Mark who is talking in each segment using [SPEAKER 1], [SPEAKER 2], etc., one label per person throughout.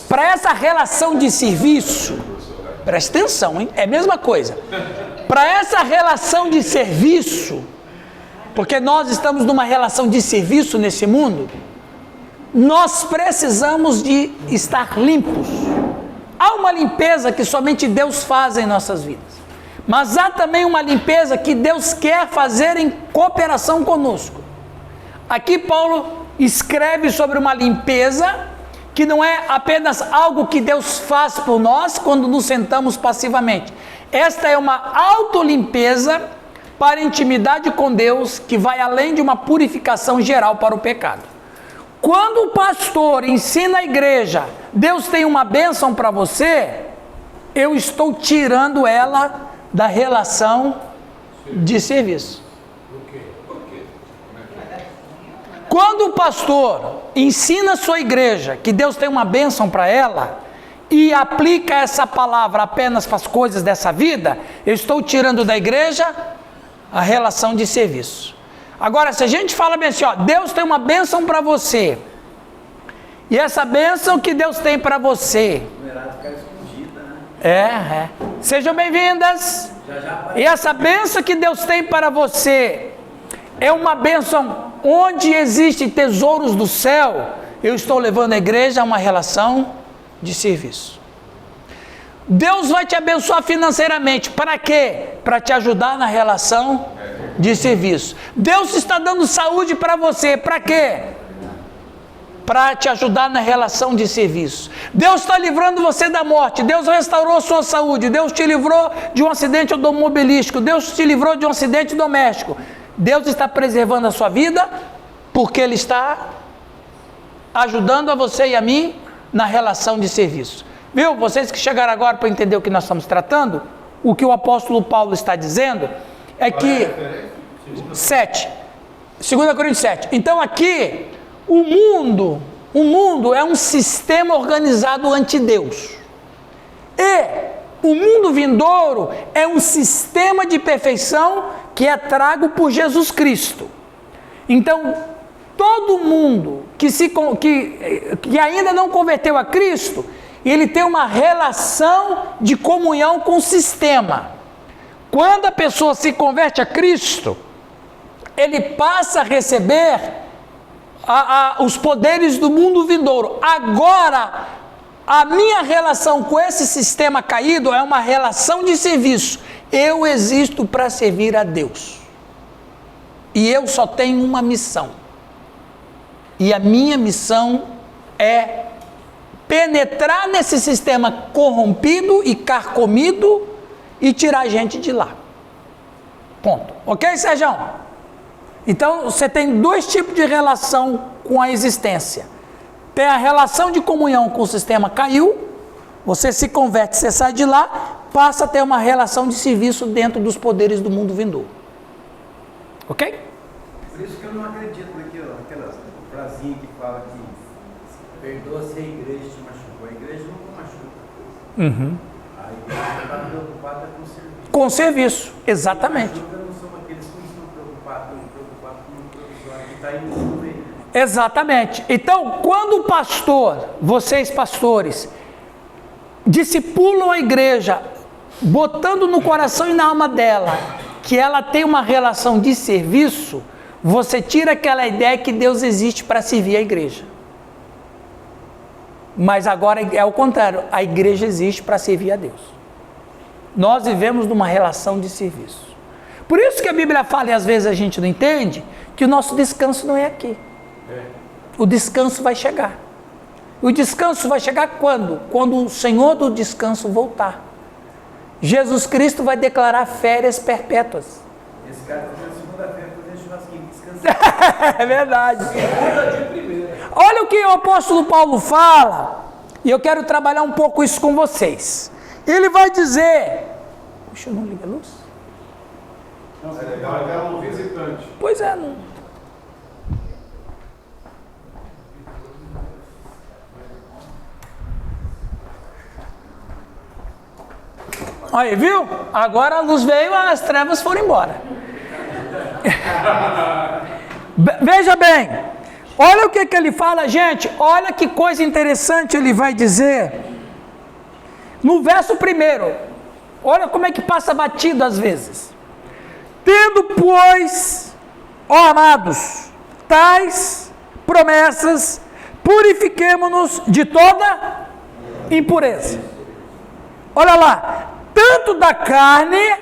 [SPEAKER 1] Para essa relação de serviço, presta atenção, hein? É a mesma coisa. Para essa relação de serviço, porque nós estamos numa relação de serviço nesse mundo, nós precisamos de estar limpos. Há uma limpeza que somente Deus faz em nossas vidas, mas há também uma limpeza que Deus quer fazer em cooperação conosco. Aqui Paulo escreve sobre uma limpeza que não é apenas algo que Deus faz por nós quando nos sentamos passivamente. Esta é uma autolimpeza para intimidade com Deus que vai além de uma purificação geral para o pecado. Quando o pastor ensina a igreja, Deus tem uma bênção para você, eu estou tirando ela da relação de serviço. Quando o pastor ensina a sua igreja que Deus tem uma bênção para ela e aplica essa palavra apenas para as coisas dessa vida, eu estou tirando da igreja a relação de serviço. Agora, se a gente fala bem assim, ó, Deus tem uma bênção para você, e essa bênção que Deus tem para você, sejam bem-vindas, e essa bênção que Deus tem para você, é uma bênção onde existem tesouros do céu, eu estou levando a igreja a uma relação de serviço. Deus vai te abençoar financeiramente, para quê? Para te ajudar na relação de serviço. Deus está dando saúde para você, para quê? Para te ajudar na relação de serviço. Deus está livrando você da morte, Deus restaurou a sua saúde, Deus te livrou de um acidente automobilístico, Deus te livrou de um acidente doméstico. Deus está preservando a sua vida, porque Ele está ajudando a você e a mim na relação de serviço. Viu? Vocês que chegaram agora para entender o que nós estamos tratando, o que o apóstolo Paulo está dizendo é que 2 Coríntios 7. Então aqui, o mundo é um sistema organizado ante Deus. E o mundo vindouro é um sistema de perfeição que é trago por Jesus Cristo. Então, todo mundo que ainda não converteu a Cristo, ele tem uma relação de comunhão com o sistema. Quando a pessoa se converte a Cristo, ele passa a receber os poderes do mundo vindouro. Agora, a minha relação com esse sistema caído é uma relação de serviço. Eu existo para servir a Deus. E eu só tenho uma missão. E a minha missão é penetrar nesse sistema corrompido e carcomido e tirar a gente de lá. Ponto. Ok, Sérgio? Então, você tem dois tipos de relação com a existência. Tem a relação de comunhão com o sistema caiu, você se converte, você sai de lá, passa a ter uma relação de serviço dentro dos poderes do mundo vindouro. Ok?
[SPEAKER 2] Por isso que eu não acredito naquela frasinha que fala que perdoa se a igreja te machucou. A igreja nunca machuca.
[SPEAKER 1] Uhum.
[SPEAKER 2] A igreja está preocupada com o serviço.
[SPEAKER 1] Com o serviço, exatamente.
[SPEAKER 2] Não são aqueles que estão preocupados com o provisório que está indo no meio.
[SPEAKER 1] Exatamente. Então, quando o pastor, vocês pastores, discipulam a igreja, botando no coração e na alma dela que ela tem uma relação de serviço, você tira aquela ideia que Deus existe para servir a igreja. Mas agora é o contrário, a igreja existe para servir a Deus. Nós vivemos numa relação de serviço. Por isso que a Bíblia fala, e às vezes a gente não entende, que o nosso descanso não é aqui. O descanso vai chegar. O descanso vai chegar quando? Quando o Senhor do descanso voltar. Jesus Cristo vai declarar férias perpétuas.
[SPEAKER 2] Esse cara está fazendo segunda-feira, fazendo churrasquinho, descansando.
[SPEAKER 1] É verdade. Olha o que o apóstolo Paulo fala, e eu quero trabalhar um pouco isso com vocês. Ele vai dizer... Puxa, eu não liga a luz?
[SPEAKER 3] Não, é legal, é um visitante.
[SPEAKER 1] Pois é, não... Aí, viu? Agora a luz veio, as trevas foram embora. Veja bem, Olha o que ele fala, gente. Olha que coisa interessante ele vai dizer. No verso 1. Olha como é que passa batido às vezes. Tendo, pois, ó amados, tais promessas, purifiquemo-nos de toda impureza. Olha lá, tanto da carne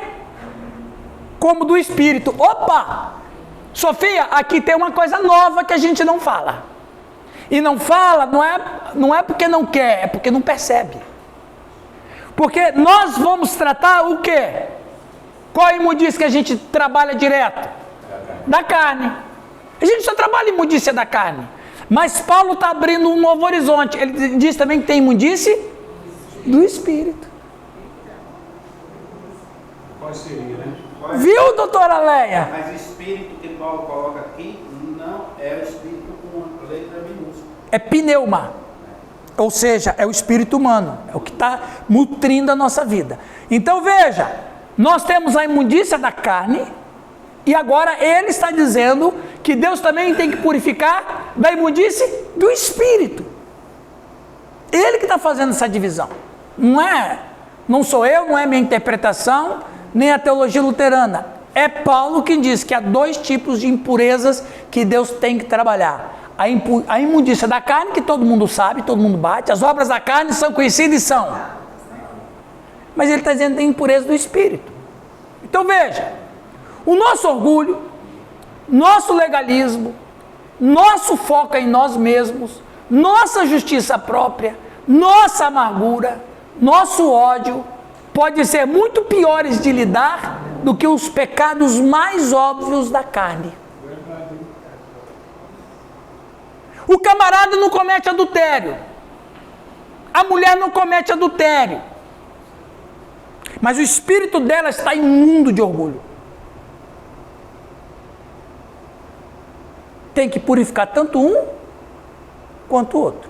[SPEAKER 1] como do espírito. Opa! Sofia, aqui tem uma coisa nova que a gente não fala. E não fala, não é porque não quer, é porque não percebe. Porque nós vamos tratar o quê? Qual a imundícia que a gente trabalha direto? Da carne. A gente só trabalha imundícia da carne. Mas Paulo está abrindo um novo horizonte. Ele diz também que tem imundície do espírito.
[SPEAKER 3] Qual seria, né?
[SPEAKER 1] Viu, doutora Leia?
[SPEAKER 2] Mas o espírito que Paulo coloca aqui não é o espírito com letra minúscula.
[SPEAKER 1] É pneuma. Ou seja, é o espírito humano. É o que está nutrindo a nossa vida. Então veja, nós temos a imundícia da carne. E agora ele está dizendo que Deus também tem que purificar da imundície do espírito. Ele que está fazendo essa divisão. Não sou eu, não é minha interpretação, nem a teologia luterana. É Paulo que diz que há 2 tipos de impurezas que Deus tem que trabalhar. A imundícia da carne, que todo mundo sabe, todo mundo bate. As obras da carne são conhecidas e são. Mas ele está dizendo que tem impureza do espírito. Então veja, o nosso orgulho, nosso legalismo, nosso foco em nós mesmos, nossa justiça própria, nossa amargura, nosso ódio, pode ser muito piores de lidar do que os pecados mais óbvios da carne. O camarada não comete adultério, a mulher não comete adultério, mas o espírito dela está imundo de orgulho. Tem que purificar tanto um quanto o outro.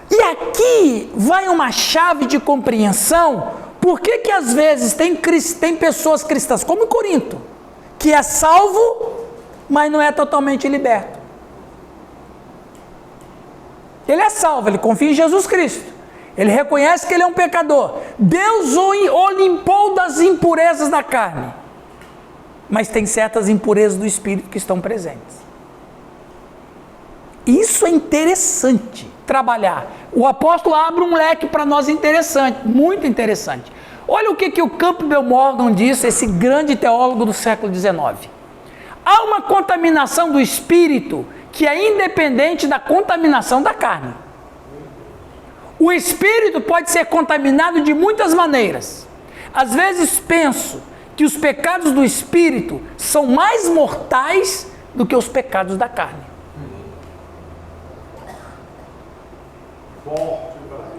[SPEAKER 1] E aqui vai uma chave de compreensão. Por que às vezes tem pessoas cristãs, como em Corinto, que é salvo, mas não é totalmente liberto. Ele é salvo, ele confia em Jesus Cristo. Ele reconhece que ele é um pecador. Deus o limpou das impurezas da carne. Mas tem certas impurezas do espírito que estão presentes. Isso é interessante trabalhar. O apóstolo abre um leque para nós interessante, muito interessante. Olha o que o Campbell Morgan disse, esse grande teólogo do século XIX. Há uma contaminação do espírito que é independente da contaminação da carne. O espírito pode ser contaminado de muitas maneiras. Às vezes penso que os pecados do espírito são mais mortais do que os pecados da carne.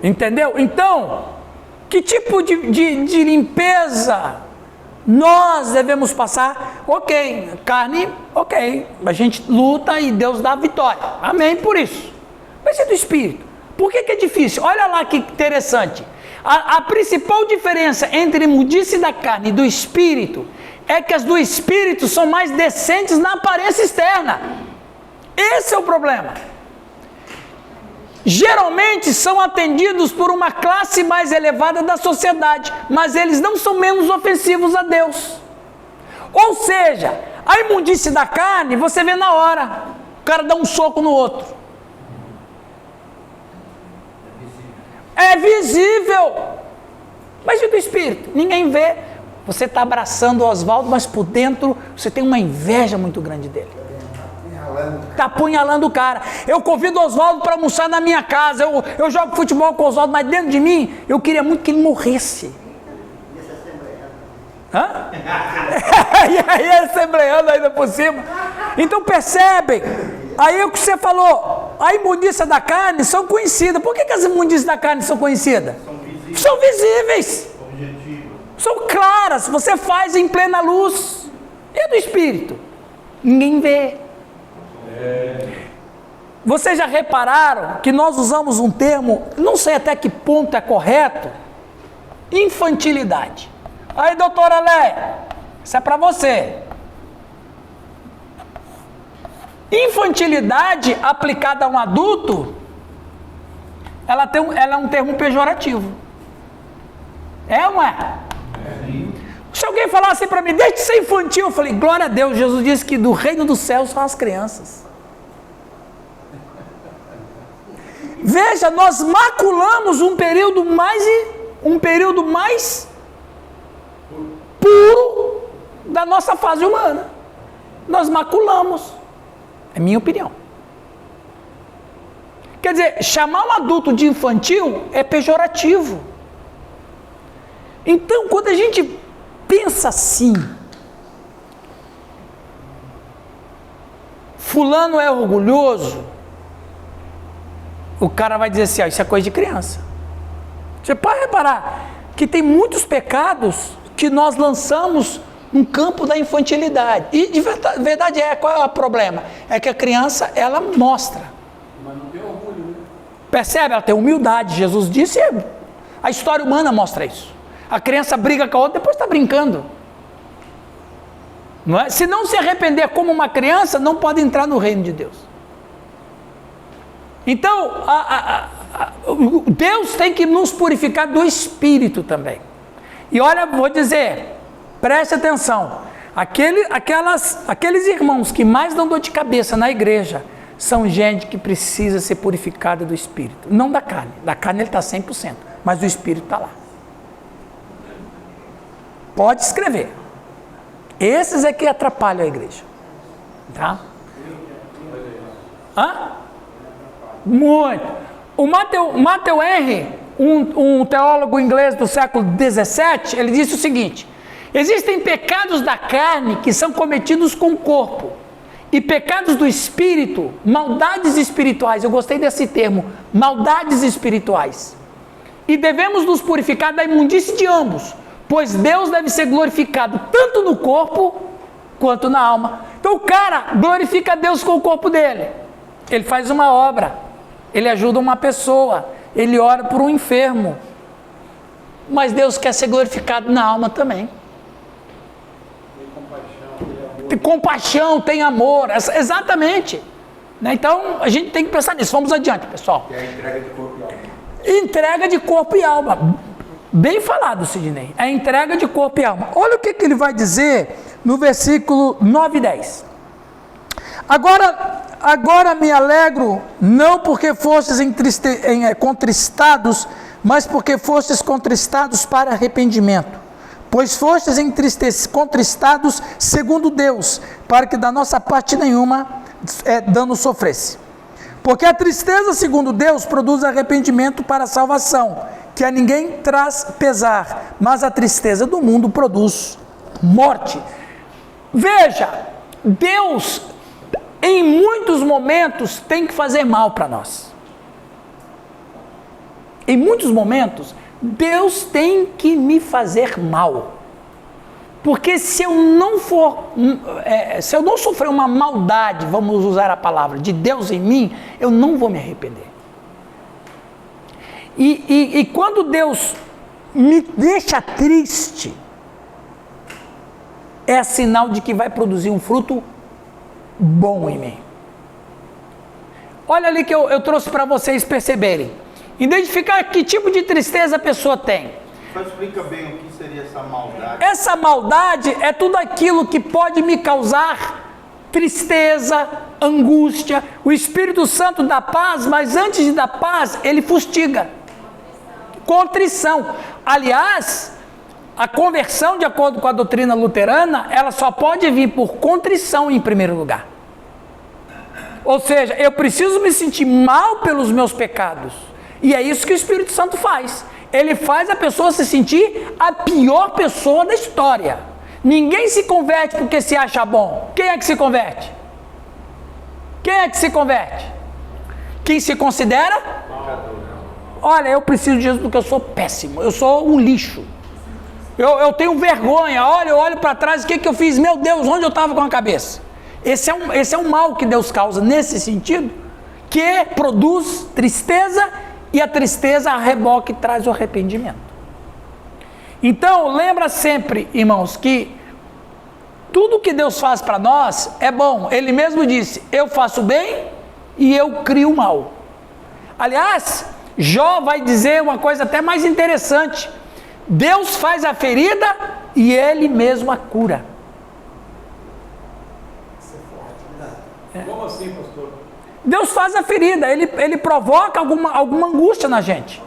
[SPEAKER 1] Entendeu? Então, que tipo de limpeza nós devemos passar? Ok, carne, ok, a gente luta e Deus dá a vitória, amém por isso. Mas é do espírito. Por que é difícil? Olha lá que interessante. A principal diferença entre a imundície da carne e do espírito é que as do espírito são mais decentes na aparência externa. Esse é o problema. Geralmente são atendidos por uma classe mais elevada da sociedade, mas eles não são menos ofensivos a Deus. Ou seja, a imundície da carne você vê na hora, o cara dá um soco no outro. É visível, mas e do espírito? Ninguém vê. Você está abraçando o Oswaldo, mas por dentro você tem uma inveja muito grande dele. Está apunhalando o cara. Eu convido o Oswaldo para almoçar na minha casa. Eu jogo futebol com o Oswaldo, mas dentro de mim eu queria muito que ele morresse. Hã? E aí assembleando ainda por cima. Então percebem. Aí o que você falou, a imundícia da carne são conhecidas. Por que as imundícias da carne são conhecidas? São visíveis. São claras. Você faz em plena luz. E a do espírito? Ninguém vê. Vocês já repararam que nós usamos um termo, não sei até que ponto é correto, infantilidade. Aí, doutora Leia, isso é para você. Infantilidade aplicada a um adulto, ela é um termo pejorativo. É ou não é? Se alguém falasse para mim, deixe de ser infantil, eu falei, glória a Deus, Jesus disse que do reino dos céus são as crianças. Veja, nós maculamos um período mais puro da nossa fase humana. Nós maculamos. É minha opinião. Quer dizer, chamar um adulto de infantil é pejorativo. Então, quando a gente pensa assim, fulano é orgulhoso, o cara vai dizer assim, isso é coisa de criança. Você pode reparar que tem muitos pecados que nós lançamos no campo da infantilidade. E de verdade qual é o problema? É que a criança, ela mostra.
[SPEAKER 3] Mas não tem orgulho, né?
[SPEAKER 1] Percebe? Ela tem humildade. Jesus disse, a história humana mostra isso. A criança briga com a outra, depois está brincando. Não é? Se não se arrepender como uma criança, não pode entrar no reino de Deus. Então, Deus tem que nos purificar do espírito também. E olha, vou dizer, preste atenção, aqueles irmãos que mais dão dor de cabeça na igreja, são gente que precisa ser purificada do espírito, não da carne. Da carne ele está 100%, mas do espírito está lá. Pode escrever. Esses é que atrapalham a igreja. Tá? Hã? Muito. O Matthew Henry, um teólogo inglês do século XVII, ele disse o seguinte: existem pecados da carne que são cometidos com o corpo, e pecados do espírito, maldades espirituais. Eu gostei desse termo, maldades espirituais. E devemos nos purificar da imundície de ambos, pois Deus deve ser glorificado tanto no corpo quanto na alma. Então o cara glorifica a Deus com o corpo dele. Ele faz uma obra, ele ajuda uma pessoa, ele ora por um enfermo. Mas Deus quer ser glorificado na alma também. Tem compaixão, tem amor, exatamente. Então a gente tem que pensar nisso. Vamos adiante, pessoal.
[SPEAKER 2] É a entrega de corpo e alma.
[SPEAKER 1] Entrega de corpo e alma. Bem falado, Sidney. É entrega de corpo e alma. Olha o que ele vai dizer no versículo 9 e 10. Agora me alegro, não porque fostes contristados, mas porque fostes contristados para arrependimento. Pois fostes contristados segundo Deus, para que da nossa parte nenhuma dano sofresse. Porque a tristeza segundo Deus produz arrependimento para a salvação, que a ninguém traz pesar, mas a tristeza do mundo produz morte. Veja, Deus em muitos momentos tem que fazer mal para nós. Em muitos momentos, Deus tem que me fazer mal. Porque se eu não sofrer uma maldade, vamos usar a palavra, de Deus em mim, eu não vou me arrepender. E quando Deus me deixa triste, é sinal de que vai produzir um fruto bom em mim. Olha ali que eu trouxe para vocês perceberem. Identificar que tipo de tristeza a pessoa tem.
[SPEAKER 3] Só explica bem o que seria essa maldade.
[SPEAKER 1] Essa maldade é tudo aquilo que pode me causar tristeza, angústia. O Espírito Santo dá paz, mas antes de dar paz, ele fustiga. Contrição. Aliás, a conversão, de acordo com a doutrina luterana, ela só pode vir por contrição em primeiro lugar. Ou seja, eu preciso me sentir mal pelos meus pecados. E é isso que o Espírito Santo faz. Ele faz a pessoa se sentir a pior pessoa da história. Ninguém se converte porque se acha bom. Quem é que se converte? Quem é que se converte? Quem se considera? Olha, eu preciso de Jesus porque eu sou péssimo. Eu sou um lixo. Eu tenho vergonha. Olha, eu olho para trás, o que eu fiz? Meu Deus, onde eu estava com a cabeça? Esse é um mal que Deus causa nesse sentido, que produz tristeza, e a tristeza a reboque traz o arrependimento. Então, lembra sempre, irmãos, que Tudo que Deus faz para nós é bom. Ele mesmo disse, eu faço bem e eu crio o mal. Aliás, Jó vai dizer uma coisa até mais interessante. Deus faz a ferida e Ele mesmo a cura.
[SPEAKER 3] Como assim, pastor?
[SPEAKER 1] Deus faz a ferida, Ele provoca alguma angústia na gente.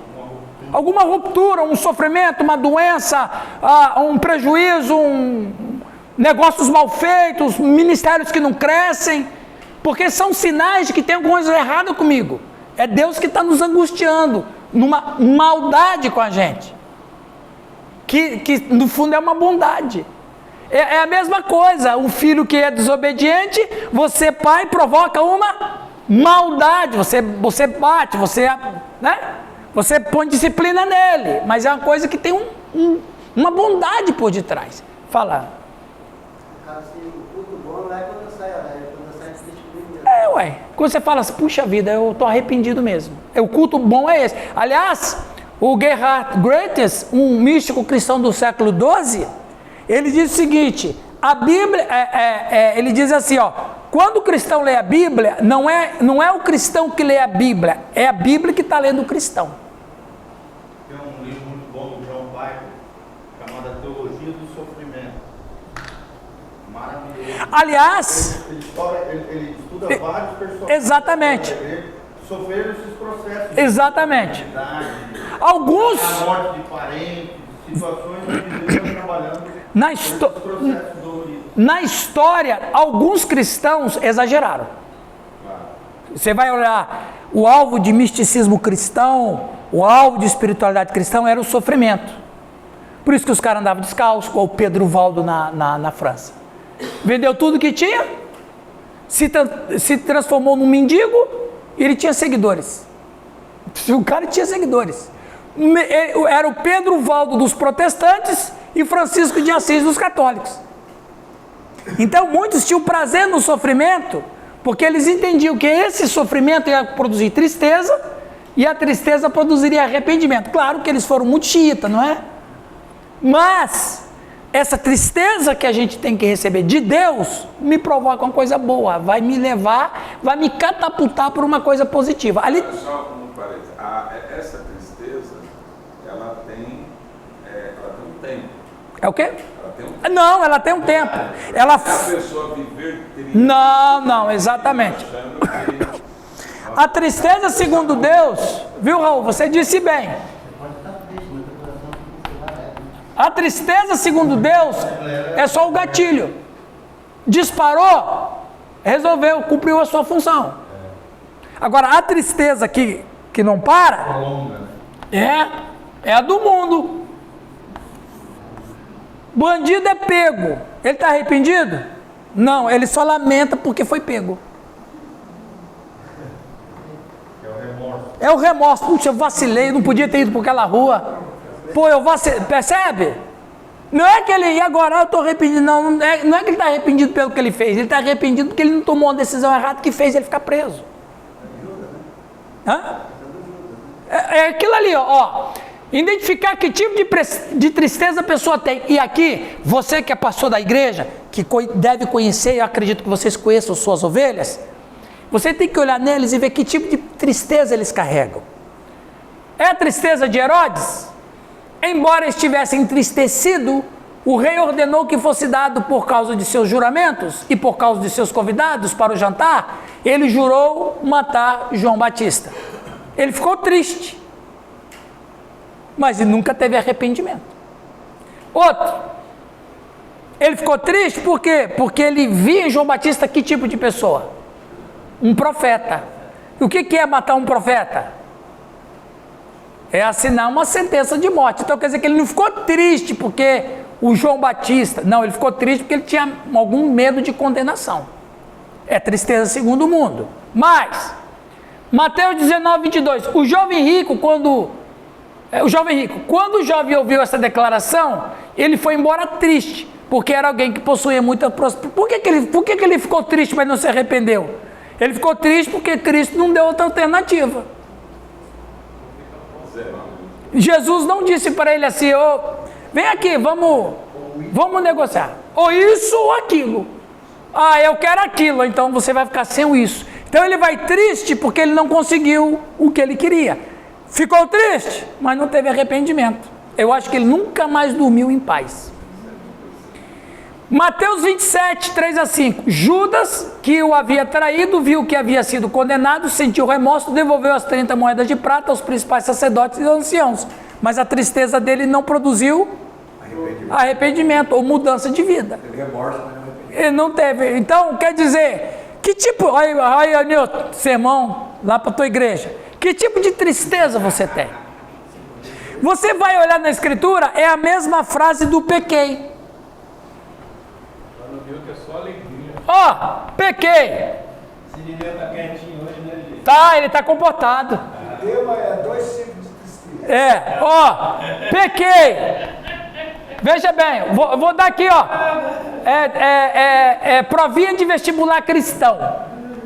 [SPEAKER 1] Alguma ruptura, um sofrimento, uma doença, um prejuízo, negócios mal feitos, ministérios que não crescem, porque são sinais de que tem alguma coisa errada comigo. É Deus que está nos angustiando, numa maldade com a gente, que no fundo é uma bondade. É a mesma coisa, o filho que é desobediente, você pai provoca uma maldade, você bate, né? Você põe disciplina nele, mas é uma coisa que tem uma bondade por detrás. Fala.
[SPEAKER 4] Cara, assim, o culto bom não é quando sai, quando sai triste comigo mesmo.
[SPEAKER 1] Ué. Quando você fala assim, puxa vida, eu estou arrependido mesmo. O culto bom é esse. Aliás, o Gerhard Groters, um místico cristão do século XII, ele diz o seguinte, a Bíblia, ele diz assim, ó, quando o cristão lê a Bíblia, não é o cristão que lê a Bíblia, é a Bíblia que está lendo o cristão.
[SPEAKER 5] Tem um livro muito bom do John Piper, chamado A Teologia do Sofrimento. Maravilhoso.
[SPEAKER 1] Aliás,
[SPEAKER 5] Ele estuda vários personagens.
[SPEAKER 1] Exatamente.
[SPEAKER 5] Sofreram esses processos.
[SPEAKER 1] Exatamente. Alguns,
[SPEAKER 5] A morte de parentes, situações onde Deus está trabalhando
[SPEAKER 1] na,
[SPEAKER 5] esses processos doloridos.
[SPEAKER 1] na história, alguns cristãos exageraram. Você vai olhar, o alvo de misticismo cristão, o alvo de espiritualidade cristã era o sofrimento. Por isso que os caras andavam descalços, com o Pedro Valdo na França. Vendeu tudo que tinha, se transformou num mendigo e ele tinha seguidores. O cara tinha seguidores. Era o Pedro Valdo dos protestantes e Francisco de Assis dos católicos. Então muitos tinham prazer no sofrimento, porque eles entendiam que esse sofrimento ia produzir tristeza, e a tristeza produziria arrependimento. Claro que eles foram muito xiitas, não é? Mas essa tristeza que a gente tem que receber de Deus me provoca uma coisa boa, vai me levar, vai me catapultar por uma coisa positiva. Ali...
[SPEAKER 6] Só como parece, essa tristeza, ela tem um tempo.
[SPEAKER 1] É o quê?
[SPEAKER 6] Ela tem um tempo.
[SPEAKER 1] Não, ela tem um tempo. Ela...
[SPEAKER 6] Se a pessoa viver triste,
[SPEAKER 1] Não, exatamente.
[SPEAKER 6] achando que
[SPEAKER 1] A tristeza, segundo Deus, viu, Raul? Você disse bem. A tristeza, segundo Deus, é só o gatilho. Disparou, resolveu, cumpriu a sua função. Agora, a tristeza que não para, é a do mundo. Bandido é pego. Ele está arrependido? Não, ele só lamenta porque foi pego. É o remorso. Puxa, eu vacilei, não podia ter ido por aquela rua. Pô, eu vacilei. Percebe? Não é que ele, e agora eu estou arrependido. Não é que ele está arrependido pelo que ele fez. Ele está arrependido porque ele não tomou uma decisão errada que fez ele ficar preso. Hã? É aquilo ali, ó. Identificar que tipo de tristeza a pessoa tem. E aqui, você que é pastor da igreja, que deve conhecer, eu acredito que vocês conheçam suas ovelhas, você tem que olhar neles e ver que tipo de tristeza eles carregam. É a tristeza de Herodes? Embora estivesse entristecido, o rei ordenou que fosse dado por causa de seus juramentos e por causa de seus convidados para o jantar, ele jurou matar João Batista. Ele ficou triste, mas ele nunca teve arrependimento. Outro, ele ficou triste por quê? Porque ele via em João Batista que tipo de pessoa? Um profeta. E o que é matar um profeta? É assinar uma sentença de morte. Então quer dizer que ele não ficou triste porque o João Batista, não, ele ficou triste porque ele tinha algum medo de condenação. É tristeza segundo o mundo. Mas, Mateus 19, 22, o jovem rico, quando o jovem ouviu essa declaração, ele foi embora triste, porque era alguém que possuía muita prosperidade. Por que ele ficou triste, mas não se arrependeu? Ele ficou triste porque Cristo não deu outra alternativa. Jesus não disse para ele assim, vem aqui, vamos negociar. ou isso ou aquilo. Ah, eu quero aquilo, então você vai ficar sem isso. Então ele vai triste porque ele não conseguiu o que ele queria. Ficou triste, mas não teve arrependimento. Eu acho que ele nunca mais dormiu em paz. Mateus 27, 3 a 5. Judas, que o havia traído, viu que havia sido condenado, sentiu remorso, devolveu as 30 moedas de prata aos principais sacerdotes e anciãos. Mas a tristeza dele não produziu arrependimento ou mudança de vida.
[SPEAKER 2] Teve remorso, mas não arrependimento.
[SPEAKER 1] Ele não teve. Então, quer dizer, que tipo, aí, Nilton, sermão lá para a tua igreja, que tipo de tristeza você tem? Você vai olhar na escritura, é a mesma frase do pequei.
[SPEAKER 3] Que é só alegria.
[SPEAKER 1] Ó, pequei.
[SPEAKER 2] Sirineu tá quietinho hoje, né, gente?
[SPEAKER 1] Tá, ele tá comportado.
[SPEAKER 7] Tema é 2 tipos de tristeza.
[SPEAKER 1] Ó, pequei. Veja bem, vou dar aqui, ó. Provinha de vestibular cristão.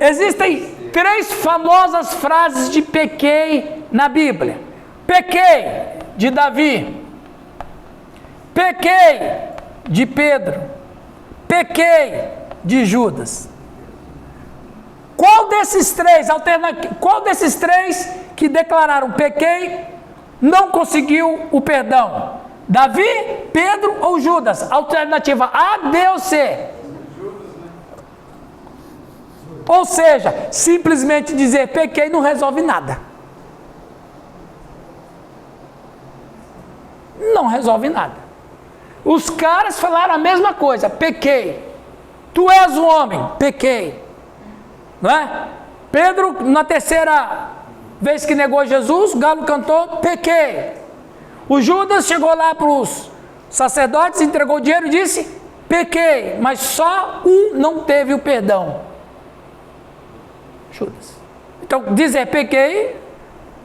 [SPEAKER 1] Existem 3 famosas frases de pequei na Bíblia. Pequei, de Davi. Pequei, de Pedro. Pequei, de Judas. Qual desses 3 que declararam pequei não conseguiu o perdão? Davi, Pedro ou Judas? Alternativa A, B ou C? Ou seja, simplesmente dizer pequei não resolve nada. Não resolve nada. Os caras falaram a mesma coisa, pequei. Tu és um homem, pequei. Não é? Pedro, na 3ª vez que negou Jesus, o galo cantou, pequei. O Judas chegou lá para os sacerdotes, entregou o dinheiro e disse, pequei. Mas só um não teve o perdão. Judas. Então, dizer pequei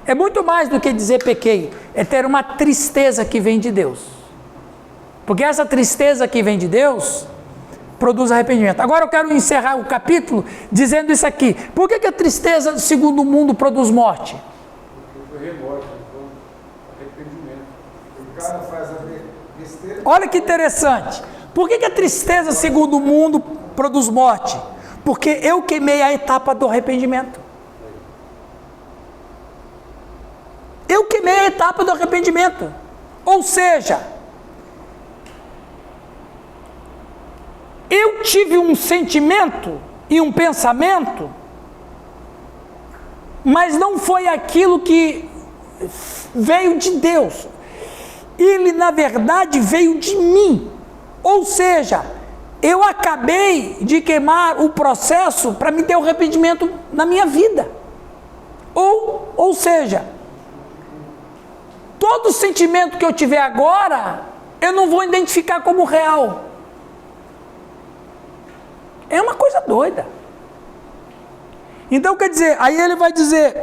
[SPEAKER 1] é muito mais do que dizer pequei. É ter uma tristeza que vem de Deus. Porque essa tristeza que vem de Deus produz arrependimento. Agora eu quero encerrar o capítulo dizendo isso aqui. Por que a tristeza, segundo o mundo, produz morte?
[SPEAKER 7] Porque foi remorso, foi arrependimento. O cara faz a besteira.
[SPEAKER 1] Olha que interessante. Por que a tristeza, segundo o mundo, produz morte? Porque eu queimei a etapa do arrependimento. Eu queimei a etapa do arrependimento. Ou seja, eu tive um sentimento e um pensamento, mas não foi aquilo que veio de Deus. Ele, na verdade, veio de mim. Ou seja, eu acabei de queimar o processo para me ter o arrependimento na minha vida. Ou seja, todo sentimento que eu tiver agora, eu não vou identificar como real. É uma coisa doida. Então, quer dizer, aí ele vai dizer,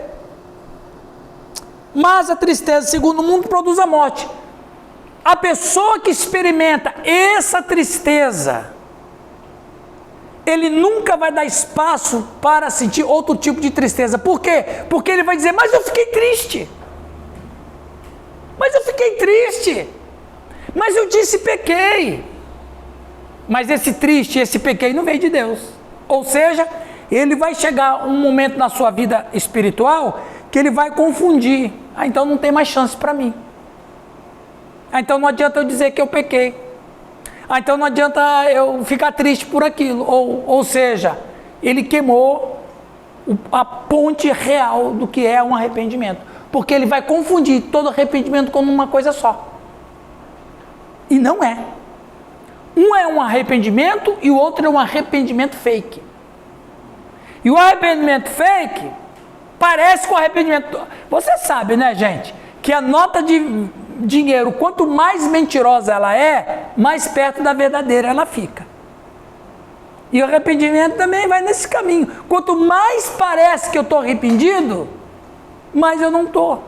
[SPEAKER 1] mas a tristeza, segundo o mundo, produz a morte. A pessoa que experimenta essa tristeza, ele nunca vai dar espaço para sentir outro tipo de tristeza. Por quê? Porque ele vai dizer, mas eu fiquei triste. Mas eu fiquei triste. Mas eu disse pequei. Mas esse triste, esse pequei não veio de Deus. Ou seja, ele vai chegar um momento na sua vida espiritual que ele vai confundir. Ah, então não tem mais chance para mim. Ah, então não adianta eu dizer que eu pequei. Ah, então não adianta eu ficar triste por aquilo. Ou seja, ele queimou a ponte real do que é um arrependimento. Porque ele vai confundir todo arrependimento como uma coisa só. E não é. Um é um arrependimento e o outro é um arrependimento fake. E o arrependimento fake parece com arrependimento. Você sabe, né, gente, que a nota de dinheiro, quanto mais mentirosa ela é, mais perto da verdadeira ela fica. E o arrependimento também vai nesse caminho. Quanto mais parece que eu estou arrependido, mais eu não estou.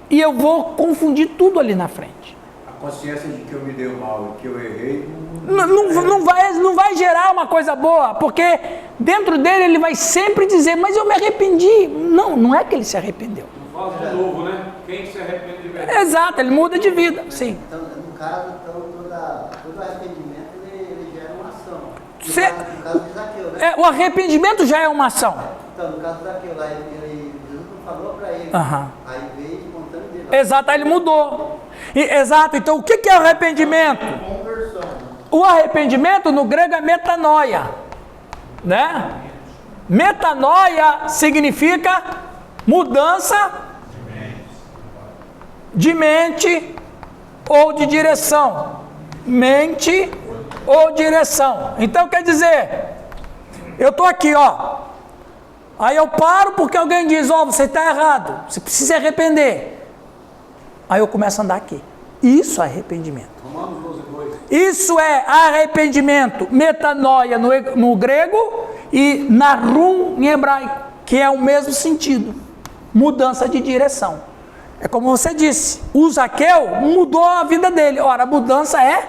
[SPEAKER 1] E eu vou confundir tudo ali na frente.
[SPEAKER 2] A consciência de que eu me dei mal e que eu errei
[SPEAKER 1] não vai gerar uma coisa boa, porque dentro dele ele vai sempre dizer, mas eu me arrependi. Não é que ele se arrependeu.
[SPEAKER 3] Não faz de novo, né? Quem se arrepende de verdade?
[SPEAKER 1] Exato, ele muda de vida, sim.
[SPEAKER 4] Então, no caso, todo arrependimento ele No caso de Zaqueu, né?
[SPEAKER 1] O arrependimento já é uma ação.
[SPEAKER 4] Então, no caso de Zaqueu, lá, Jesus não falou para ele.
[SPEAKER 1] Aham.
[SPEAKER 4] Aí veio contando dele.
[SPEAKER 1] Exato, aí ele mudou. Exato, então o que é o arrependimento?
[SPEAKER 4] Conversão.
[SPEAKER 1] O arrependimento no grego é metanoia, né? Metanoia significa mudança de mente ou de direção. Mente ou direção. Então quer dizer, eu estou aqui, ó. Aí eu paro porque alguém diz, ó, você está errado, você precisa se arrepender. Aí eu começo a andar aqui. Isso é arrependimento.
[SPEAKER 7] Romanos 12:2.
[SPEAKER 1] Isso é arrependimento, metanoia no grego e narum em hebraico, que é o mesmo sentido, mudança de direção. É como você disse, o Zaqueu mudou a vida dele. Ora, a mudança é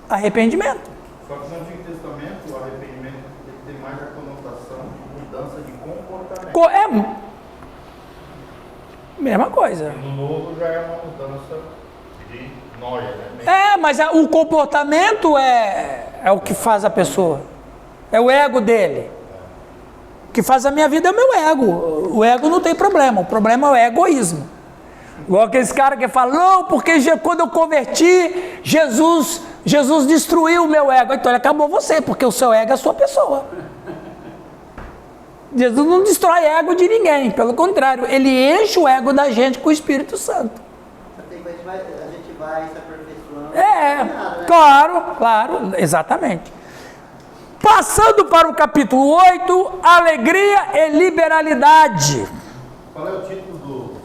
[SPEAKER 1] arrependimento.
[SPEAKER 5] Só que no Antigo Testamento, o arrependimento tem mais a conotação de mudança de comportamento.
[SPEAKER 1] É mesma coisa.
[SPEAKER 5] No Novo já é uma mudança de noia, né?
[SPEAKER 1] Mas o comportamento é o que faz a pessoa. É o ego dele. O que faz a minha vida é o meu ego. O ego não tem problema. O problema é o egoísmo. Igual aqueles caras que falam, não, porque quando eu converti, Jesus destruiu o meu ego. Então ele acabou você, porque o seu ego é a sua pessoa. Jesus não destrói ego de ninguém. Pelo contrário, ele enche o ego da gente com o Espírito Santo.
[SPEAKER 4] A gente vai se aperfeiçoando.
[SPEAKER 1] Claro, exatamente. Passando para o capítulo 8, alegria e liberalidade.
[SPEAKER 5] Qual é o título do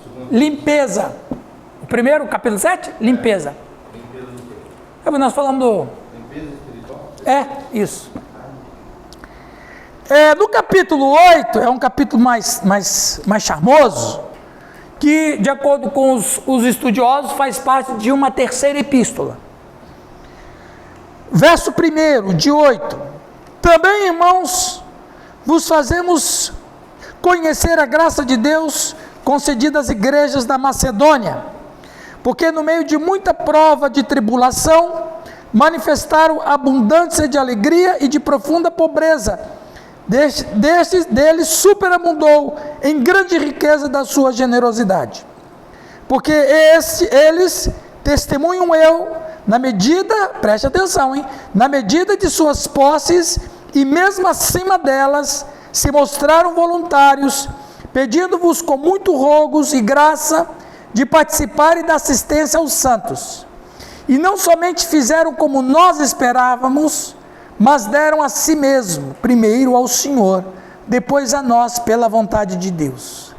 [SPEAKER 5] segundo?
[SPEAKER 1] Limpeza. O primeiro, capítulo 7? Limpeza.
[SPEAKER 5] Limpeza do quê?
[SPEAKER 1] Nós falamos do...
[SPEAKER 5] Limpeza espiritual?
[SPEAKER 1] Isso. No capítulo 8, é um capítulo mais charmoso, que, de acordo com os estudiosos, faz parte de uma terceira epístola. Verso 1 de 8. Também, irmãos, vos fazemos conhecer a graça de Deus concedida às igrejas da Macedônia, porque no meio de muita prova de tribulação, manifestaram abundância de alegria e de profunda pobreza. Deles superabundou em grande riqueza da sua generosidade. Porque eles testemunham na medida, preste atenção, na medida de suas posses e mesmo acima delas, se mostraram voluntários, pedindo-vos com muito rogos e graça de participarem da assistência aos santos. E não somente fizeram como nós esperávamos, mas deram a si mesmo, primeiro ao Senhor, depois a nós, pela vontade de Deus.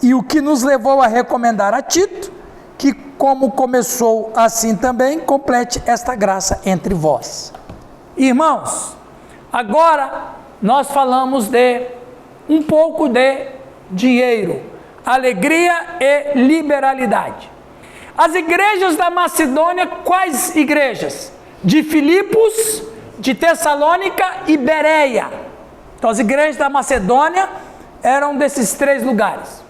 [SPEAKER 1] E o que nos levou a recomendar a Tito, que como começou assim também, complete esta graça entre vós. Irmãos, agora nós falamos de um pouco de dinheiro, alegria e liberalidade. As igrejas da Macedônia, quais igrejas? De Filipos, de Tessalônica e Bereia. Então as igrejas da Macedônia eram desses três lugares.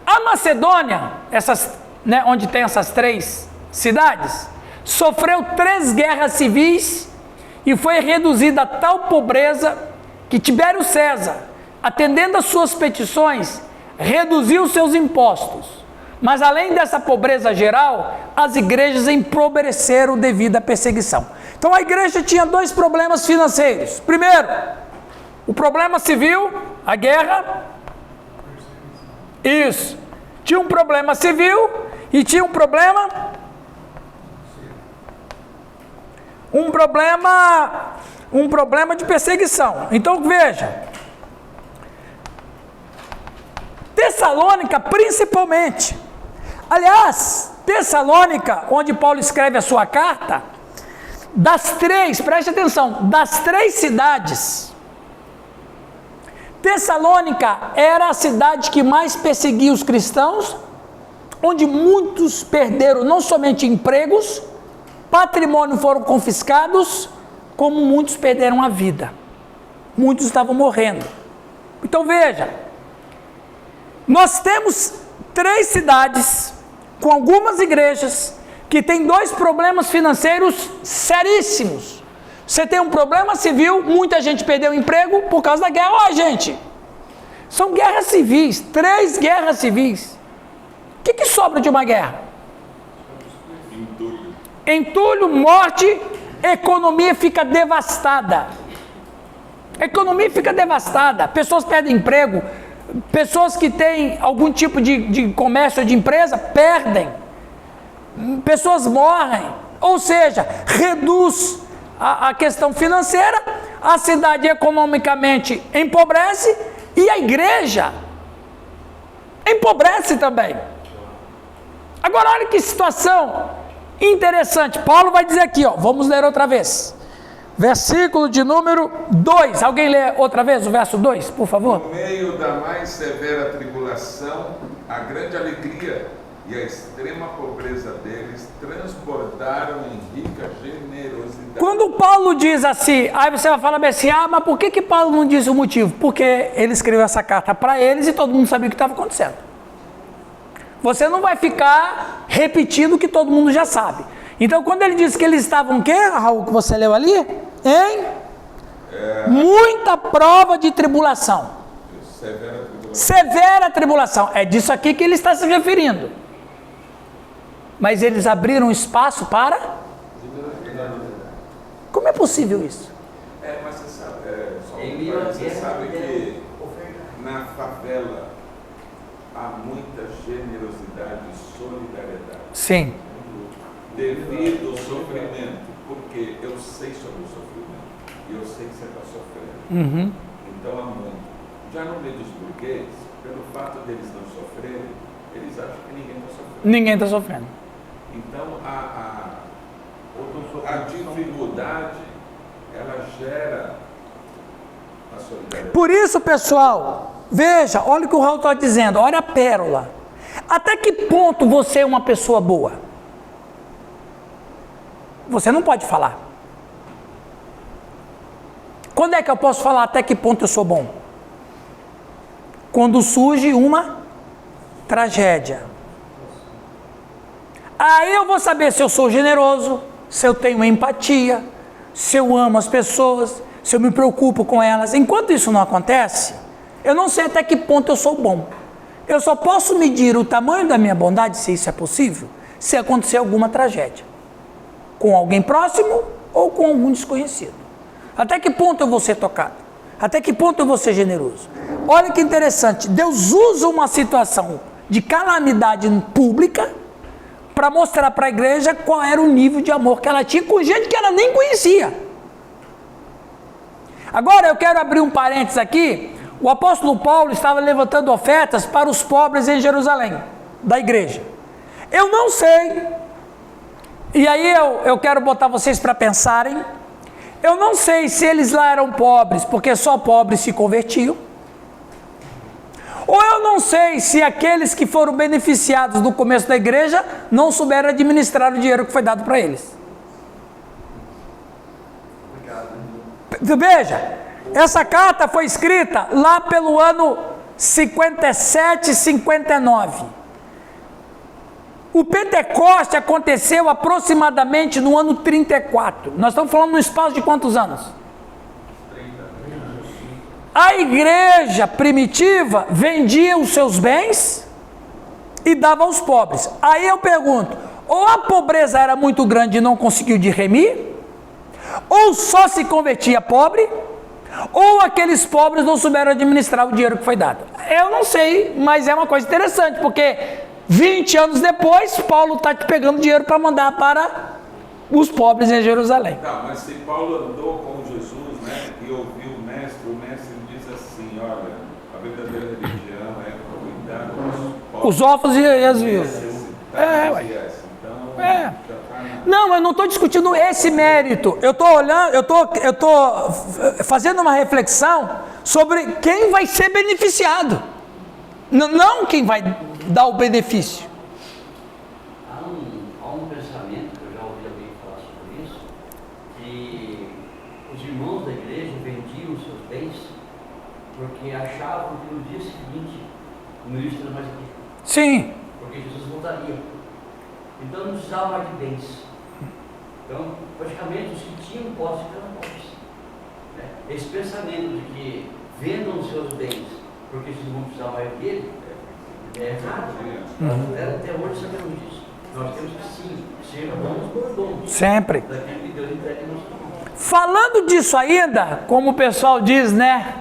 [SPEAKER 1] A Macedônia, onde tem essas três cidades, sofreu 3 guerras civis e foi reduzida a tal pobreza que Tibério César, atendendo às suas petições, reduziu seus impostos. Mas além dessa pobreza geral, as igrejas empobreceram devido à perseguição. Então a igreja tinha 2 problemas financeiros. Primeiro, o problema civil, a guerra. Isso. Tinha um problema civil e tinha um problema de perseguição. Então veja, Tessalônica principalmente. Aliás, Tessalônica, onde Paulo escreve a sua carta, preste atenção, das 3 cidades, Tessalônica era a cidade que mais perseguia os cristãos, onde muitos perderam não somente empregos, patrimônio foram confiscados, como muitos perderam a vida. Muitos estavam morrendo. Então veja, nós temos 3 cidades com algumas igrejas que têm 2 problemas financeiros seríssimos. Você tem um problema civil, muita gente perdeu o emprego por causa da guerra. Ó, gente, são guerras civis, 3 guerras civis. O que sobra de uma guerra? Entulho, morte, economia fica devastada. Economia fica devastada, pessoas perdem emprego, pessoas que têm algum tipo de comércio, de empresa, perdem. Pessoas morrem. Ou seja, reduz a questão financeira, a cidade economicamente empobrece e a igreja empobrece também. Agora olha que situação interessante. Paulo vai dizer aqui, ó, vamos ler outra vez. Versículo de número 2. Alguém lê outra vez o verso 2, por favor?
[SPEAKER 6] No meio da mais severa tribulação, a grande alegria e a extrema pobreza deles transbordaram em rica generosidade.
[SPEAKER 1] Quando Paulo diz assim, aí você vai falar assim, mas por que Paulo não diz o motivo? Porque ele escreveu essa carta para eles e todo mundo sabia o que estava acontecendo. Você não vai ficar repetindo o que todo mundo já sabe. Então, quando ele diz que eles estavam o quê, Raul, que você leu ali? Muita prova de tribulação. Severa tribulação. É disso aqui que ele está se referindo. Mas eles abriram espaço para? Como é possível isso?
[SPEAKER 6] Mas você sabe que na favela há muita generosidade e solidariedade.
[SPEAKER 1] Sim.
[SPEAKER 6] Devido ao sofrimento, porque eu sei sobre o sofrimento e eu sei que você está sofrendo. Então há muito. Já no meio dos burgueses, pelo fato deles não sofrerem, eles acham que ninguém está sofrendo.
[SPEAKER 1] Ninguém está sofrendo.
[SPEAKER 6] Então a dificuldade, ela gera a solidariedade.
[SPEAKER 1] Por isso, pessoal, veja, olha o que o Raul está dizendo, olha a pérola. Até que ponto você é uma pessoa boa? Você não pode falar. Quando é que eu posso falar até que ponto eu sou bom? Quando surge uma tragédia. Aí eu vou saber se eu sou generoso, se eu tenho empatia, se eu amo as pessoas, se eu me preocupo com elas. Enquanto isso não acontece, eu não sei até que ponto eu sou bom. Eu só posso medir o tamanho da minha bondade, se isso é possível, se acontecer alguma tragédia. Com alguém próximo ou com algum desconhecido. Até que ponto eu vou ser tocado? Até que ponto eu vou ser generoso? Olha que interessante, Deus usa uma situação de calamidade pública para mostrar para a igreja qual era o nível de amor que ela tinha com gente que ela nem conhecia. Agora eu quero abrir um parênteses aqui. O apóstolo Paulo estava levantando ofertas para os pobres em Jerusalém, da igreja. Eu não sei, e aí eu quero botar vocês para pensarem, eu não sei se eles lá eram pobres, porque só pobres se convertiam, ou eu não sei se aqueles que foram beneficiados no começo da igreja não souberam administrar o dinheiro que foi dado para eles. Veja, essa carta foi escrita lá pelo ano 57, 59. O Pentecoste aconteceu aproximadamente no ano 34. Nós estamos falando no espaço de quantos anos? 30. A igreja primitiva vendia os seus bens e dava aos pobres. Aí eu pergunto, ou a pobreza era muito grande e não conseguiu de remir, ou só se convertia pobre, ou aqueles pobres não souberam administrar o dinheiro que foi dado. Eu não sei, mas é uma coisa interessante, porque 20 anos depois, Paulo está pegando dinheiro para mandar para os pobres em Jerusalém.
[SPEAKER 6] Tá, mas se Paulo andou com Jesus, né, e ouviu o mestre diz assim, olha, a verdadeira religião é cuidar dos pobres.
[SPEAKER 1] Os órfãos e as viúvas. Não, eu não estou discutindo esse mérito. Eu estou olhando, eu estou fazendo uma reflexão sobre quem vai ser beneficiado, não quem vai dar o benefício.
[SPEAKER 8] Há um pensamento que eu já ouvi alguém falar sobre isso, que os irmãos da igreja vendiam os seus bens porque achavam que no dia seguinte o ministro era mais aqui.
[SPEAKER 1] Sim.
[SPEAKER 8] Porque Jesus voltaria. Então não precisava mais de bens. Então, praticamente, os que tinham posse eram pobres. esse pensamento de que vendam os seus bens, porque vocês vão precisar mais dele, é errado. Até hoje sabemos disso. Nós temos que sim ser bons mordomos.
[SPEAKER 1] Sempre.
[SPEAKER 8] Daquilo que Deus entrega em nossa mão.
[SPEAKER 1] Falando disso ainda, como o pessoal diz, né?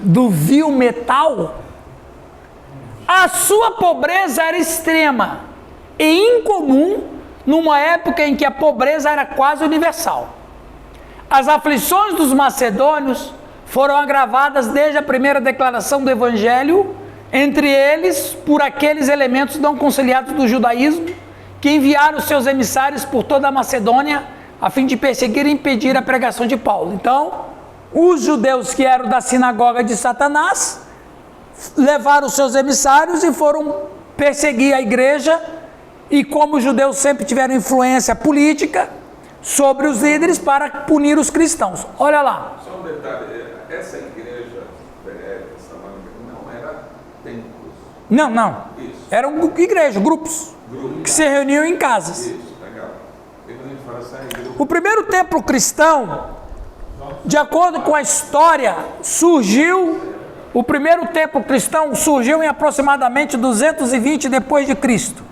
[SPEAKER 1] Do vil metal, a sua pobreza era extrema e incomum numa época em que a pobreza era quase universal. As aflições dos macedônios foram agravadas desde a primeira declaração do Evangelho, entre eles por aqueles elementos não conciliados do judaísmo, que enviaram seus emissários por toda a Macedônia, a fim de perseguir e impedir a pregação de Paulo. Então, os judeus que eram da sinagoga de Satanás, levaram seus emissários e foram perseguir a igreja, e como os judeus sempre tiveram influência política sobre os líderes para punir os cristãos. Olha lá.
[SPEAKER 6] Só um detalhe, essa igreja não era templos.
[SPEAKER 1] Não.
[SPEAKER 6] Isso.
[SPEAKER 1] Eram igrejas, grupos que se reuniam em casas.
[SPEAKER 6] Isso, legal.
[SPEAKER 1] O primeiro templo cristão, de acordo com a história, o primeiro templo cristão surgiu em aproximadamente 220 depois de Cristo,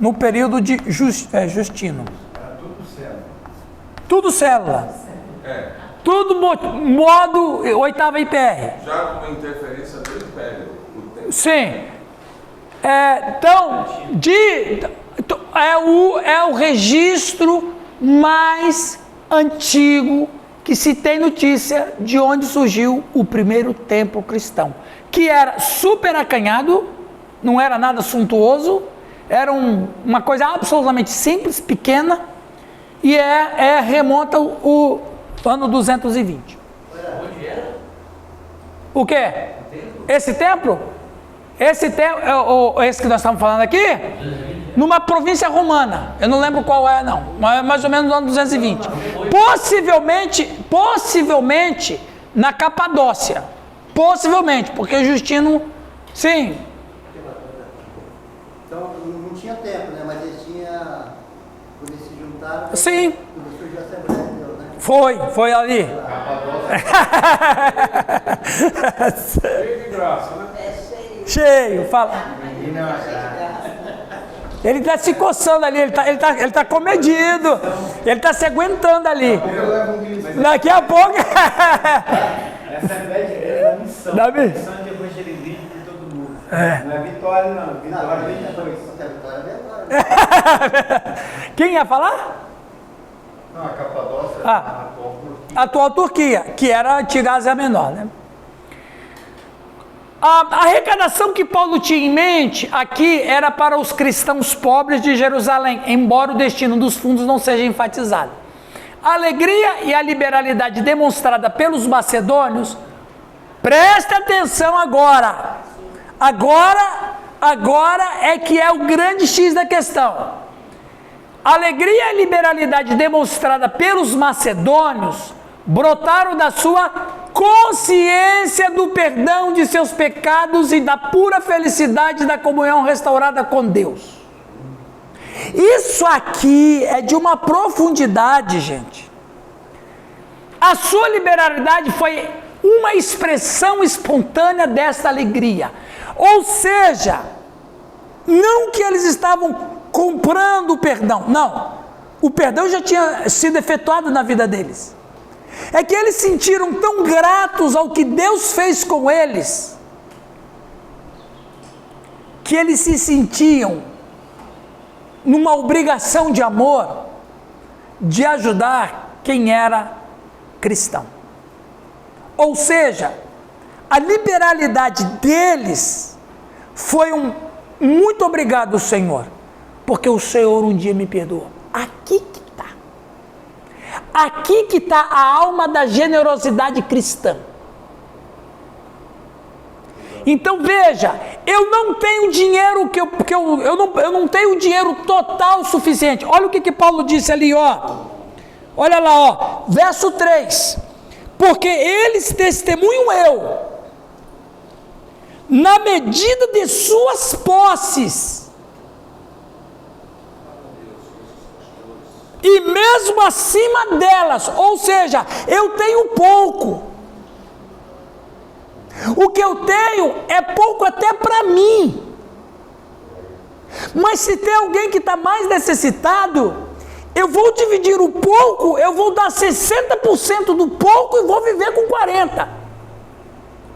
[SPEAKER 1] no período de Justino.
[SPEAKER 2] Era tudo célula.
[SPEAKER 1] Tudo célula. Tudo modo 8ª IPR.
[SPEAKER 6] Já com uma interferência do Império.
[SPEAKER 1] Sim. Então, é o registro mais antigo que se tem notícia de onde surgiu o primeiro templo cristão, que era super acanhado, não era nada suntuoso, era uma coisa absolutamente simples, pequena, e remonta o ano 220.
[SPEAKER 8] Onde era?
[SPEAKER 1] O quê? Esse templo? Esse que nós estamos falando aqui, numa província romana, eu não lembro qual é não, mas mais ou menos no ano 220, possivelmente na Capadócia, possivelmente, porque Justino, sim.
[SPEAKER 4] Então não tinha tempo, né? Mas eles tinham, quando eles se juntaram,
[SPEAKER 1] Sim.
[SPEAKER 4] quando surgiu a Assembleia de Deus, né?
[SPEAKER 1] Foi ali.
[SPEAKER 7] Cheio de graça, né?
[SPEAKER 1] Cheio, fala. Ele está se coçando ali, ele tá comedido, ele está se aguentando ali. Daqui a pouco.
[SPEAKER 2] Essa é a ideia de Deus, a missão. A missão de evangelismo por todo mundo. Não é vitória, não. Vitória vem depois.
[SPEAKER 1] Quem ia falar?
[SPEAKER 5] Não, a Capadócia
[SPEAKER 1] Ah.
[SPEAKER 5] a atual Turquia.
[SPEAKER 1] A atual Turquia, que era a antiga Ásia Menor, né? A arrecadação que Paulo tinha em mente aqui era para os cristãos pobres de Jerusalém, embora o destino dos fundos não seja enfatizado. A alegria e a liberalidade demonstrada pelos macedônios, preste atenção agora. Agora é que é o grande X da questão. A alegria e a liberalidade demonstrada pelos macedônios brotaram da sua consciência do perdão de seus pecados e da pura felicidade da comunhão restaurada com Deus. Isso aqui é de uma profundidade, gente. A sua liberalidade foi uma expressão espontânea dessa alegria. Ou seja, não que eles estavam comprando o perdão, não. O perdão já tinha sido efetuado na vida deles. É que eles sentiram tão gratos ao que Deus fez com eles, que eles se sentiam numa obrigação de amor de ajudar quem era cristão. Ou seja, a liberalidade deles foi muito obrigado, Senhor, porque o Senhor um dia me perdoou. Aqui que está a alma da generosidade cristã. Então veja, eu não tenho dinheiro eu não tenho dinheiro total suficiente. Olha o que Paulo disse ali, ó. Olha lá, ó, verso 3. Porque eles testemunham na medida de suas posses. e mesmo acima delas, ou seja, eu tenho pouco. O que eu tenho é pouco até para mim. Mas se tem alguém que está mais necessitado, eu vou dividir o pouco, eu vou dar 60% do pouco e vou viver com 40%.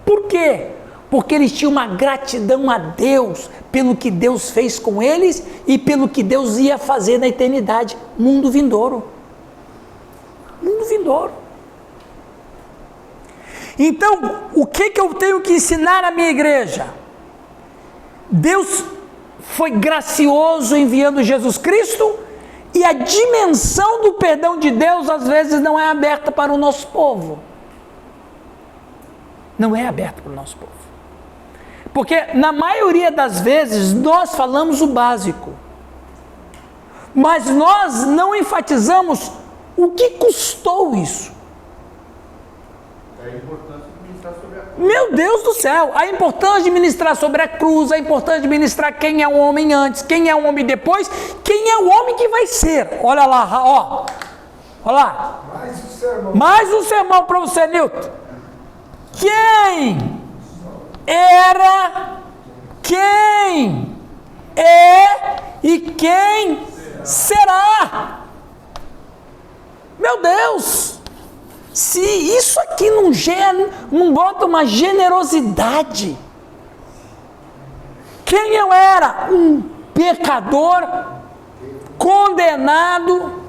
[SPEAKER 1] Por quê? Porque eles tinham uma gratidão a Deus pelo que Deus fez com eles e pelo que Deus ia fazer na eternidade. Mundo vindouro. Mundo vindouro. Então, o que eu tenho que ensinar à minha igreja? Deus foi gracioso enviando Jesus Cristo e a dimensão do perdão de Deus às vezes não é aberta para o nosso povo. Não é aberta para o nosso povo. Porque na maioria das vezes nós falamos o básico, mas nós não enfatizamos o que custou isso.
[SPEAKER 5] É a importância de ministrar sobre a cruz.
[SPEAKER 1] Meu Deus do céu, a importância de ministrar sobre a cruz, a importância de ministrar quem é o homem antes, quem é o homem depois, quem é o homem que vai ser. Olha lá, ó. Olha lá. Mais um sermão para você, Nilton. Quem era, quem é e quem será. Meu Deus! Se isso aqui não bota uma generosidade. Quem eu era? Um pecador, condenado,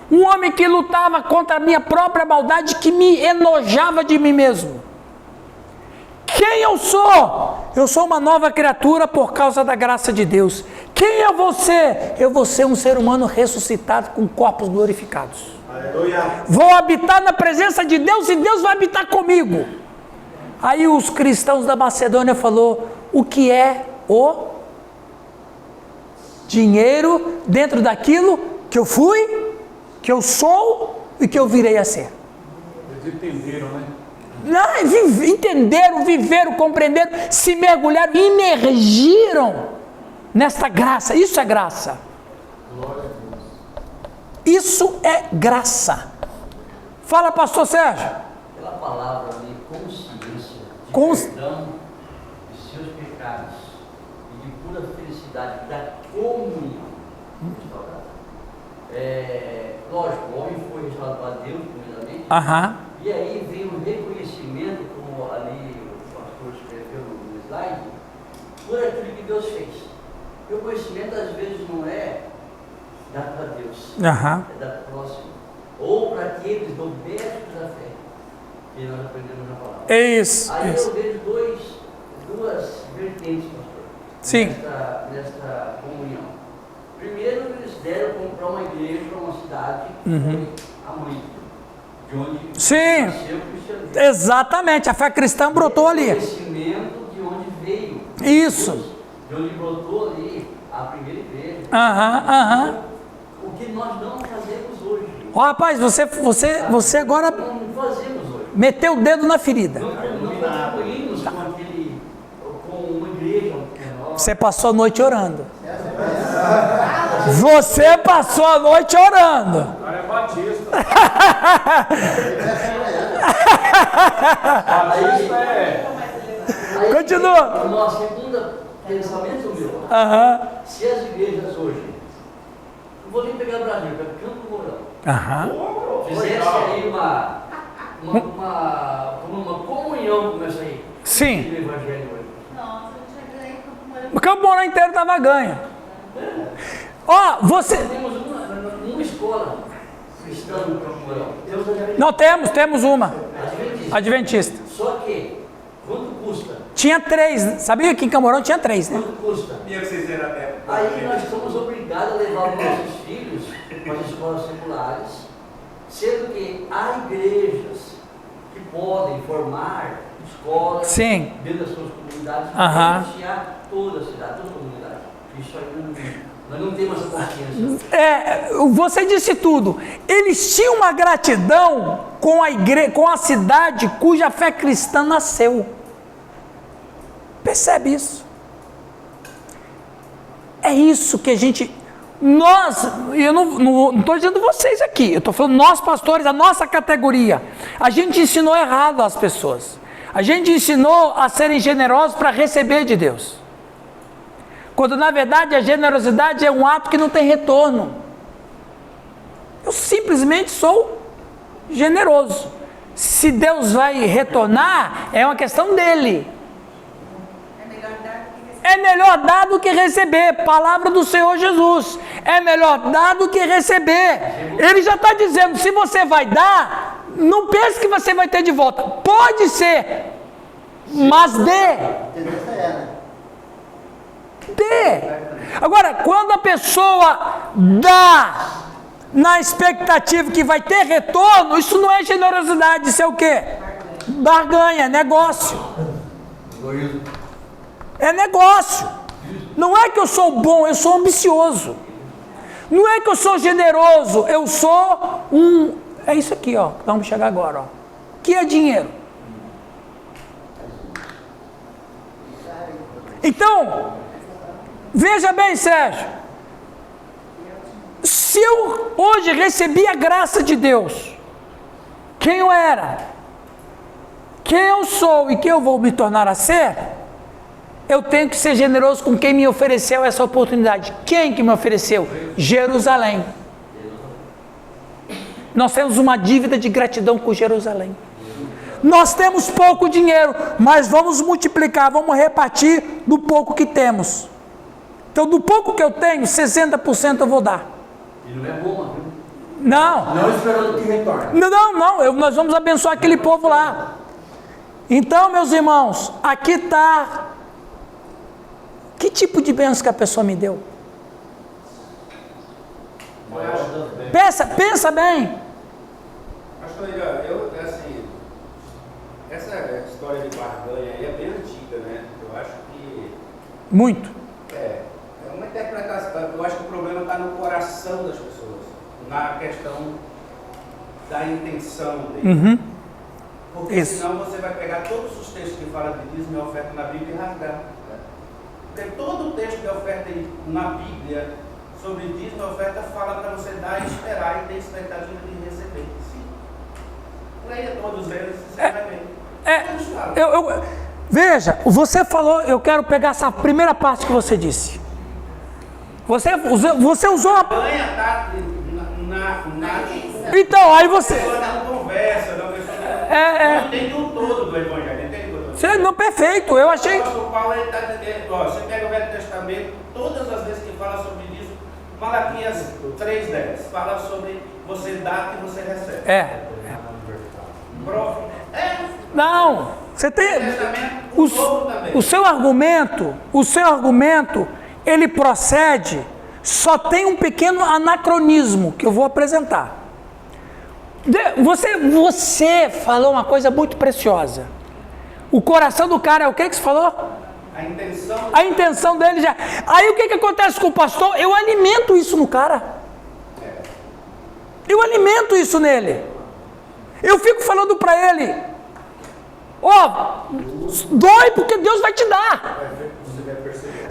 [SPEAKER 1] um homem que lutava contra a minha própria maldade, que me enojava de mim mesmo. Quem eu sou? Eu sou uma nova criatura por causa da graça de Deus. Quem eu vou ser? Eu vou ser um ser humano ressuscitado com corpos glorificados.
[SPEAKER 5] Aleluia.
[SPEAKER 1] Vou habitar na presença de Deus e Deus vai habitar comigo. Aí os cristãos da Macedônia falou: o que é o dinheiro dentro daquilo que eu fui, que eu sou e que eu virei a ser?
[SPEAKER 7] Eles entenderam, né?
[SPEAKER 1] Não, entenderam, viveram, compreenderam, se mergulharam, imergiram nesta graça. Isso é graça. Isso é graça. Fala, pastor Sérgio.
[SPEAKER 8] Pela palavra ali, consciência de perdão de seus pecados e de pura felicidade da comunhão restaurada. Lógico, o homem foi restaurado para Deus, primeiramente.
[SPEAKER 1] Aham.
[SPEAKER 8] E aí vem o reconhecimento, como ali o pastor escreveu no slide, por aquilo que Deus fez. O reconhecimento às vezes não é dado para Deus,
[SPEAKER 1] Aham.
[SPEAKER 8] é dado para o próximo. Ou para aqueles domésticos da fé, que nós aprendemos na palavra.
[SPEAKER 1] É isso.
[SPEAKER 8] Aí
[SPEAKER 1] Isso.
[SPEAKER 8] eu vejo duas vertentes, pastor,
[SPEAKER 1] Sim.
[SPEAKER 8] nesta comunhão. Primeiro, eles deram para uma igreja, para uma cidade, que
[SPEAKER 1] Uhum.
[SPEAKER 8] foi a mãe, de onde
[SPEAKER 1] Sim.
[SPEAKER 8] nasceu o cristianismo.
[SPEAKER 1] Exatamente, a fé cristã brotou ali.
[SPEAKER 8] Conhecimento de onde veio.
[SPEAKER 1] Isso.
[SPEAKER 8] De onde brotou ali a primeira igreja.
[SPEAKER 1] Aham.
[SPEAKER 8] O que nós não fazemos hoje.
[SPEAKER 1] Ó, rapaz, você agora
[SPEAKER 8] Não fazemos hoje.
[SPEAKER 1] meteu o dedo na ferida.
[SPEAKER 8] Não contribuímos com uma igreja menor.
[SPEAKER 1] Você passou a noite orando. Você passou a noite orando.
[SPEAKER 7] O cara é batista.
[SPEAKER 8] Aí,
[SPEAKER 1] Continua.
[SPEAKER 8] O nosso segundo pensamento meu.
[SPEAKER 1] Aham.
[SPEAKER 8] Se as igrejas hoje, não vou nem pegar Brasil, pega Campo Mourão.
[SPEAKER 1] Aham.
[SPEAKER 8] Fizesse aí uma comunhão com essa aí.
[SPEAKER 1] Sim.
[SPEAKER 8] Do evangelho hoje.
[SPEAKER 9] Nossa, eu tinha ganho Campo Mourão.
[SPEAKER 1] O Campo Mourão inteiro estava ganho. Ó, você.
[SPEAKER 8] Nós temos uma escola cristã no Campo Mourão.
[SPEAKER 1] Não, temos uma. Adventista.
[SPEAKER 8] Só que, quanto custa?
[SPEAKER 1] Tinha 3. Sabia que em Campo Mourão tinha 3, né?
[SPEAKER 8] Quanto custa?
[SPEAKER 2] Tinha que vocês eram até.
[SPEAKER 8] Aí nós estamos obrigados a levar os nossos filhos para as escolas seculares, sendo que há igrejas que podem formar escolas
[SPEAKER 1] Sim.
[SPEAKER 8] dentro das suas comunidades e
[SPEAKER 1] Aham.
[SPEAKER 8] beneficiar toda a cidade, toda a comunidade. Isso aí nós não temos essa consciência.
[SPEAKER 1] Você disse tudo. Eles tinham uma gratidão com a igreja, com a cidade cuja fé cristã nasceu. Percebe isso? É isso que a gente... eu não estou dizendo vocês aqui, eu estou falando nós pastores, a nossa categoria. A gente ensinou errado às pessoas. A gente ensinou a serem generosos para receber de Deus. Quando na verdade a generosidade é um ato que não tem retorno. Eu simplesmente sou generoso. Se Deus vai retornar, é uma questão dele. É melhor dar do que receber. Palavra do Senhor Jesus. É melhor dar do que receber. Ele já está dizendo, se você vai dar, não pense que você vai ter de volta. Pode ser, mas dê.
[SPEAKER 4] Tendência é, né?
[SPEAKER 1] Dê. Agora, quando a pessoa dá na expectativa que vai ter retorno, isso não é generosidade, isso é o quê? Barganha, é negócio. É negócio. Não é que eu sou bom, eu sou ambicioso. Não é que eu sou generoso, eu sou um... É isso aqui, ó. Vamos chegar agora, ó. Que é dinheiro. Então, veja bem, Sérgio. Se eu hoje recebi a graça de Deus, quem eu era, quem eu sou e quem eu vou me tornar a ser, eu tenho que ser generoso com quem me ofereceu essa oportunidade. Quem que me ofereceu? Jerusalém. Nós temos uma dívida de gratidão com Jerusalém. Nós temos pouco dinheiro, mas vamos multiplicar, vamos repartir do pouco que temos. Então, do pouco que eu tenho, 60% eu vou dar.
[SPEAKER 8] E não é bom, viu?
[SPEAKER 1] Não.
[SPEAKER 2] Não esperando que retorne.
[SPEAKER 1] Nós vamos abençoar aquele povo lá. Então, meus irmãos, aqui está... Que tipo de bênção que a pessoa me deu? Pensa bem.
[SPEAKER 3] Pastor, assim, essa história de barganha aí é bem antiga, né? Eu acho que...
[SPEAKER 1] Muito.
[SPEAKER 3] É uma interpretação. Eu acho que o problema está no coração das pessoas, na questão da intenção dele. Porque
[SPEAKER 1] Isso.
[SPEAKER 3] senão você vai pegar todos os textos que falam de dízimo e oferta na Bíblia e rasgar. Porque todo o texto de oferta na Bíblia sobre dízimo e oferta fala para você dar e esperar e ter expectativa de receber. Sim. Leia todos eles, você vai ver.
[SPEAKER 1] Veja, você falou, eu quero pegar essa primeira parte que você disse. Você usou a...
[SPEAKER 3] Ganha tá
[SPEAKER 1] Então, aí você...
[SPEAKER 3] não conversa, não entende o todo do Evangelho, entende o todo?
[SPEAKER 1] Não, perfeito, eu achei...
[SPEAKER 3] O apóstolo Paulo está dizendo, você pega o Velho Testamento, todas as vezes que fala sobre isso, Malaquias 3:10, fala sobre você dar e você recebe.
[SPEAKER 1] Não, você tem... O seu argumento, ele procede, só tem um pequeno anacronismo que eu vou apresentar. Você falou uma coisa muito preciosa. O coração do cara é o que você falou? A intenção dele já... Aí o que acontece com o pastor? Eu alimento isso no cara. Eu alimento isso nele. Eu fico falando para ele, dói porque Deus vai te dar.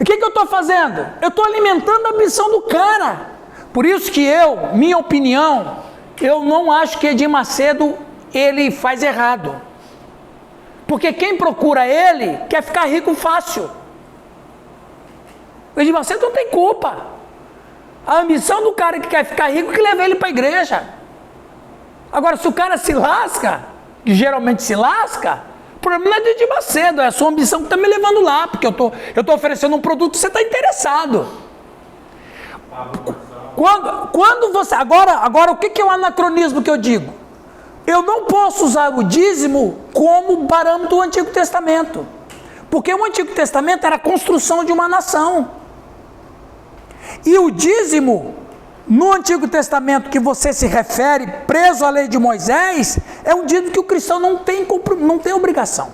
[SPEAKER 1] O que eu estou fazendo? Eu estou alimentando a ambição do cara. Por isso que minha opinião, eu não acho que Edir Macedo, ele faz errado. Porque quem procura ele, quer ficar rico fácil. O Edir Macedo não tem culpa. A ambição do cara que quer ficar rico, que leva ele para a igreja. Agora, se o cara se lasca, que geralmente se lasca, o problema não é de Edir Macedo, é a sua ambição que está me levando lá, porque eu tô oferecendo um produto que você está interessado. Quando você... Agora, o que é o anacronismo que eu digo? Eu não posso usar o dízimo como parâmetro do Antigo Testamento, porque o Antigo Testamento era a construção de uma nação. E o dízimo, no Antigo Testamento que você se refere, preso à lei de Moisés, é um dízimo que o cristão não tem obrigação.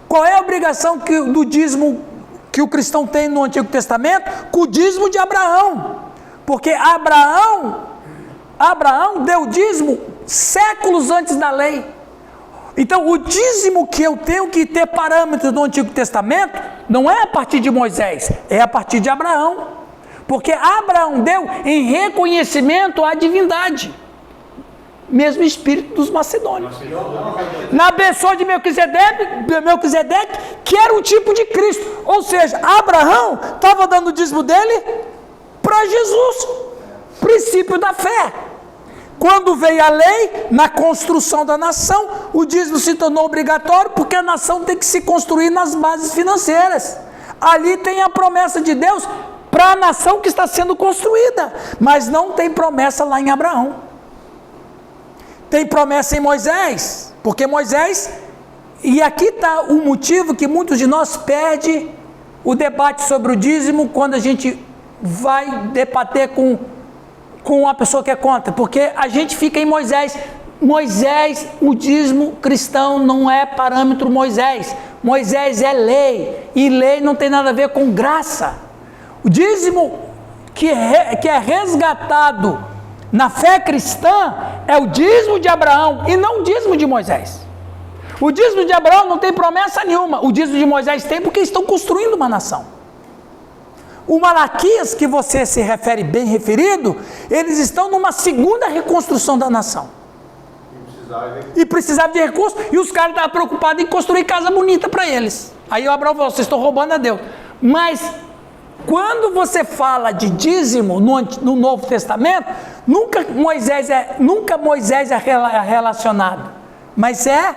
[SPEAKER 1] Qual é a obrigação do dízimo que o cristão tem no Antigo Testamento? Com o dízimo de Abraão. Porque Abraão deu dízimo séculos antes da lei. Então, o dízimo que eu tenho que ter parâmetro no Antigo Testamento não é a partir de Moisés, é a partir de Abraão. Porque Abraão deu em reconhecimento à divindade. Mesmo espírito dos macedônios. Na pessoa de Melquisedeque, que era um tipo de Cristo. Ou seja, Abraão estava dando o dízimo dele para Jesus. Princípio da fé. Quando veio a lei, na construção da nação, o dízimo se tornou obrigatório, porque a nação tem que se construir nas bases financeiras. Ali tem a promessa de Deus para a nação que está sendo construída, mas não tem promessa lá em Abraão. Tem promessa em Moisés, porque Moisés, e aqui está o motivo que muitos de nós perdem o debate sobre o dízimo quando a gente vai debater com uma pessoa que é contra, porque a gente fica em Moisés. Moisés, o dízimo cristão não é parâmetro Moisés. Moisés é lei, e lei não tem nada a ver com graça. O dízimo que é resgatado na fé cristã é o dízimo de Abraão e não o dízimo de Moisés. O dízimo de Abraão não tem promessa nenhuma, o dízimo de Moisés tem porque estão construindo uma nação. O Malaquias, que você se refere bem referido, eles estão numa segunda reconstrução da nação. E precisava de recursos, e os caras estavam preocupados em construir casa bonita para eles. Aí o Abraão falou, vocês estão roubando a Deus. Mas quando você fala de dízimo no Novo Testamento, nunca Moisés é relacionado, mas é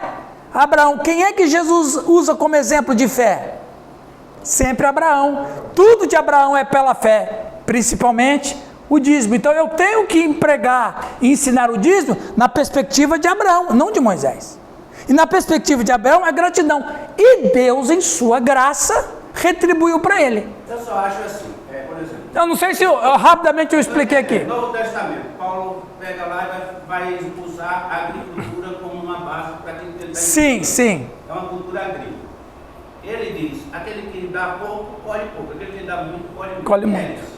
[SPEAKER 1] Abraão. Quem é que Jesus usa como exemplo de fé? Sempre Abraão. Tudo de Abraão é pela fé, principalmente o dízimo. Então eu tenho que empregar e ensinar o dízimo na perspectiva de Abraão, não de Moisés. E na perspectiva de Abraão é gratidão. E Deus, em sua graça, retribuiu para ele.
[SPEAKER 3] Eu só acho assim, por exemplo...
[SPEAKER 1] Eu não sei se rapidamente eu expliquei aqui.
[SPEAKER 3] No Novo Testamento, Paulo pega lá e vai usar a agricultura como uma base para aquilo que ele está
[SPEAKER 1] Sim, sim.
[SPEAKER 3] É uma cultura agrícola. Ele diz, aquele que dá pouco, colhe pouco. Aquele que dá muito, colhe muito. É isso.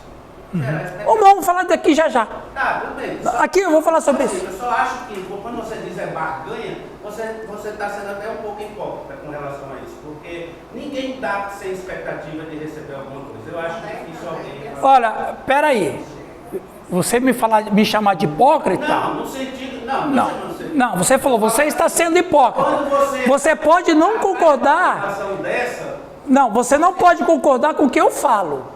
[SPEAKER 1] Vamos falar daqui já.
[SPEAKER 3] Tá, tudo bem.
[SPEAKER 1] Aqui eu vou falar sobre isso.
[SPEAKER 3] Eu só acho que quando você diz barganha, você está sendo até um pouco hipócrita com relação a isso. Porque ninguém dá sem expectativa de receber alguma coisa. Eu acho difícil alguém...
[SPEAKER 1] Olha, peraí. Você me chamar de hipócrita?
[SPEAKER 3] Não, no sentido...
[SPEAKER 1] Não, você falou, você está sendo hipócrita. Você pode não concordar... Não, você não pode concordar com o que eu falo.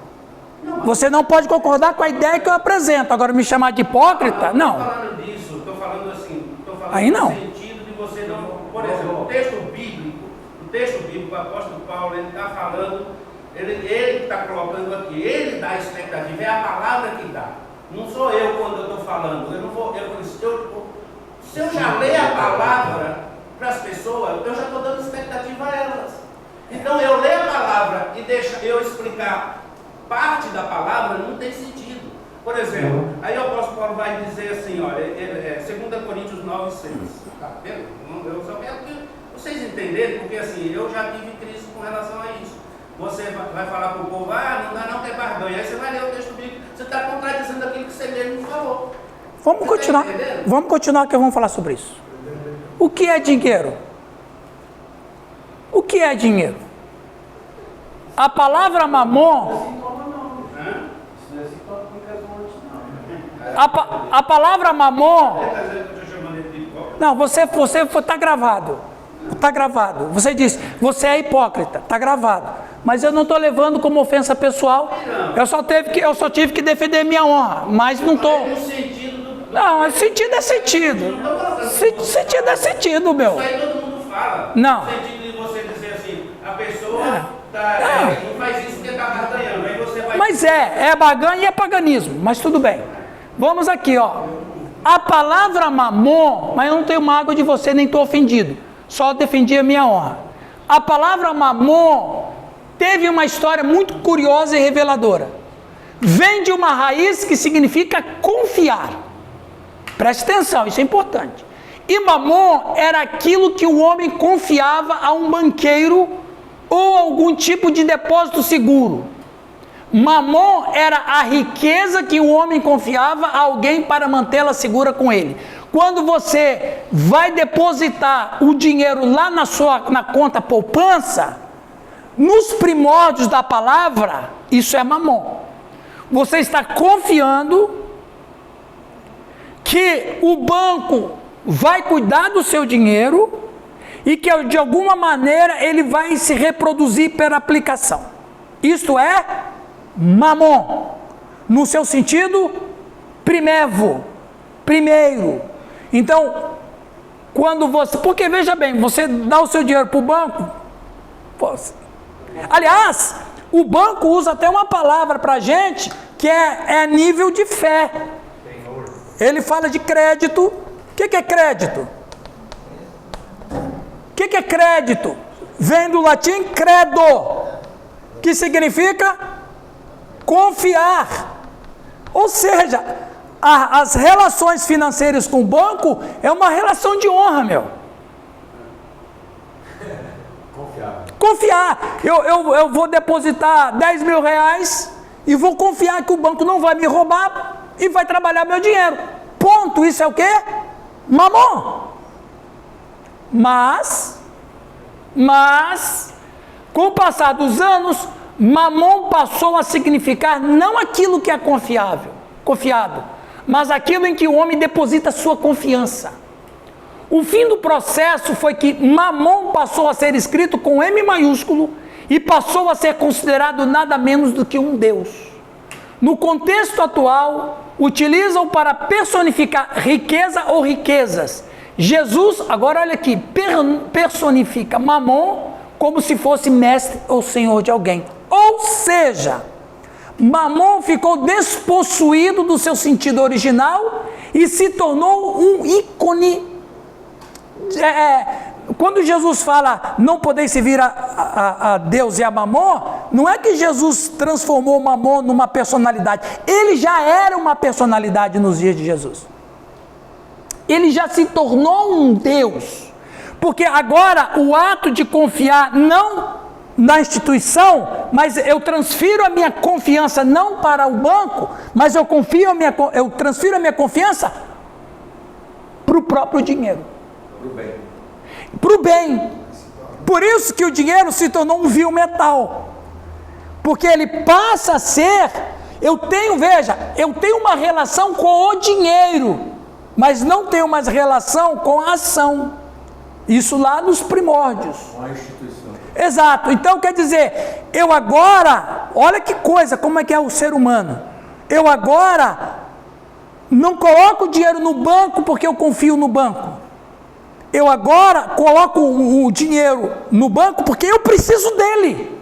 [SPEAKER 1] Você não pode concordar com a ideia que eu apresento. Agora, me chamar de hipócrita, não.
[SPEAKER 3] Estou falando disso, estou falando assim,
[SPEAKER 1] aí não.
[SPEAKER 3] No sentido de você não... Por exemplo, o texto bíblico, o apóstolo Paulo, ele está falando, ele está colocando aqui, ele dá a expectativa, é a palavra que dá. Não sou eu quando eu estou falando, se eu já leio a palavra para as pessoas, eu já estou dando expectativa a elas. Então, eu leio a palavra e deixo eu explicar parte da palavra, não tem sentido. Por exemplo, aí o apóstolo Paulo vai dizer assim, olha, 2 Coríntios 9, 6. Tá vendo? Eu só quero que vocês entenderem, porque assim, eu já tive crise com relação a isso. Você vai falar para o povo, não dá não ter barganha. Aí você vai ler o texto bíblico, você está contradizendo aquilo que você mesmo falou.
[SPEAKER 1] Vamos continuar que vamos falar sobre isso. O que é dinheiro? O que é dinheiro? A palavra mamon... A palavra mamon... Não, você está gravado. Está gravado. Você disse, você é hipócrita. Está gravado. Mas eu não estou levando como ofensa pessoal. Eu só tive que defender minha honra. Mas não estou... Não, sentido é sentido. Sentido é sentido, meu.
[SPEAKER 3] Isso aí todo mundo fala.
[SPEAKER 1] Não.
[SPEAKER 3] No sentido de você dizer assim, a pessoa não faz isso porque está barganhando. Aí você vai...
[SPEAKER 1] Mas é barganha e é paganismo. Mas tudo bem. Vamos aqui, ó. A palavra mamon, mas eu não tenho mágoa de você, nem estou ofendido. Só defendi a minha honra. A palavra mamon teve uma história muito curiosa e reveladora. Vem de uma raiz que significa confiar. Preste atenção, isso é importante. E mamon era aquilo que o homem confiava a um banqueiro ou algum tipo de depósito seguro. Mamon era a riqueza que o homem confiava a alguém para mantê-la segura com ele. Quando você vai depositar o dinheiro lá na conta poupança, nos primórdios da palavra, isso é mamon. Você está confiando que o banco vai cuidar do seu dinheiro e que de alguma maneira ele vai se reproduzir pela aplicação. Isto é mamon, no seu sentido primeiro. Então, quando você... Porque veja bem, você dá o seu dinheiro para o banco... Aliás, o banco usa até uma palavra para a gente que é nível de fé. Ele fala de crédito. O que é crédito? O que é crédito? Vem do latim credo, que significa confiar. Ou seja, as relações financeiras com o banco é uma relação de honra, meu. Confiar. Eu vou depositar 10 mil reais e vou confiar que o banco não vai me roubar e vai trabalhar meu dinheiro. Ponto. Isso é o quê? Mamon. Mas, com o passar dos anos, mamon passou a significar não aquilo que é confiado, mas aquilo em que o homem deposita sua confiança. O fim do processo foi que mamon passou a ser escrito com M maiúsculo e passou a ser considerado nada menos do que um Deus. No contexto atual, utilizam para personificar riqueza ou riquezas. Jesus, agora olha aqui, personifica mamon como se fosse mestre ou senhor de alguém. Ou seja, mamon ficou despossuído do seu sentido original e se tornou um ícone. Quando Jesus fala, não podeis servir a Deus e a mamon, não é que Jesus transformou mamon numa personalidade. Ele já era uma personalidade nos dias de Jesus. Ele já se tornou um Deus. Porque agora o ato de confiar não na instituição, mas eu transfiro a minha confiança não para o banco, mas eu transfiro a minha confiança para o próprio dinheiro. Para o bem. Por isso que o dinheiro se tornou um vil metal. Porque ele passa a ser, eu tenho uma relação com o dinheiro, mas não tenho mais relação com a ação. Isso lá nos primórdios.
[SPEAKER 2] Com a instituição.
[SPEAKER 1] Exato. Então quer dizer, eu agora, olha que coisa, como é que é o ser humano. Eu agora não coloco o dinheiro no banco porque eu confio no banco. Eu agora coloco o dinheiro no banco porque eu preciso dele.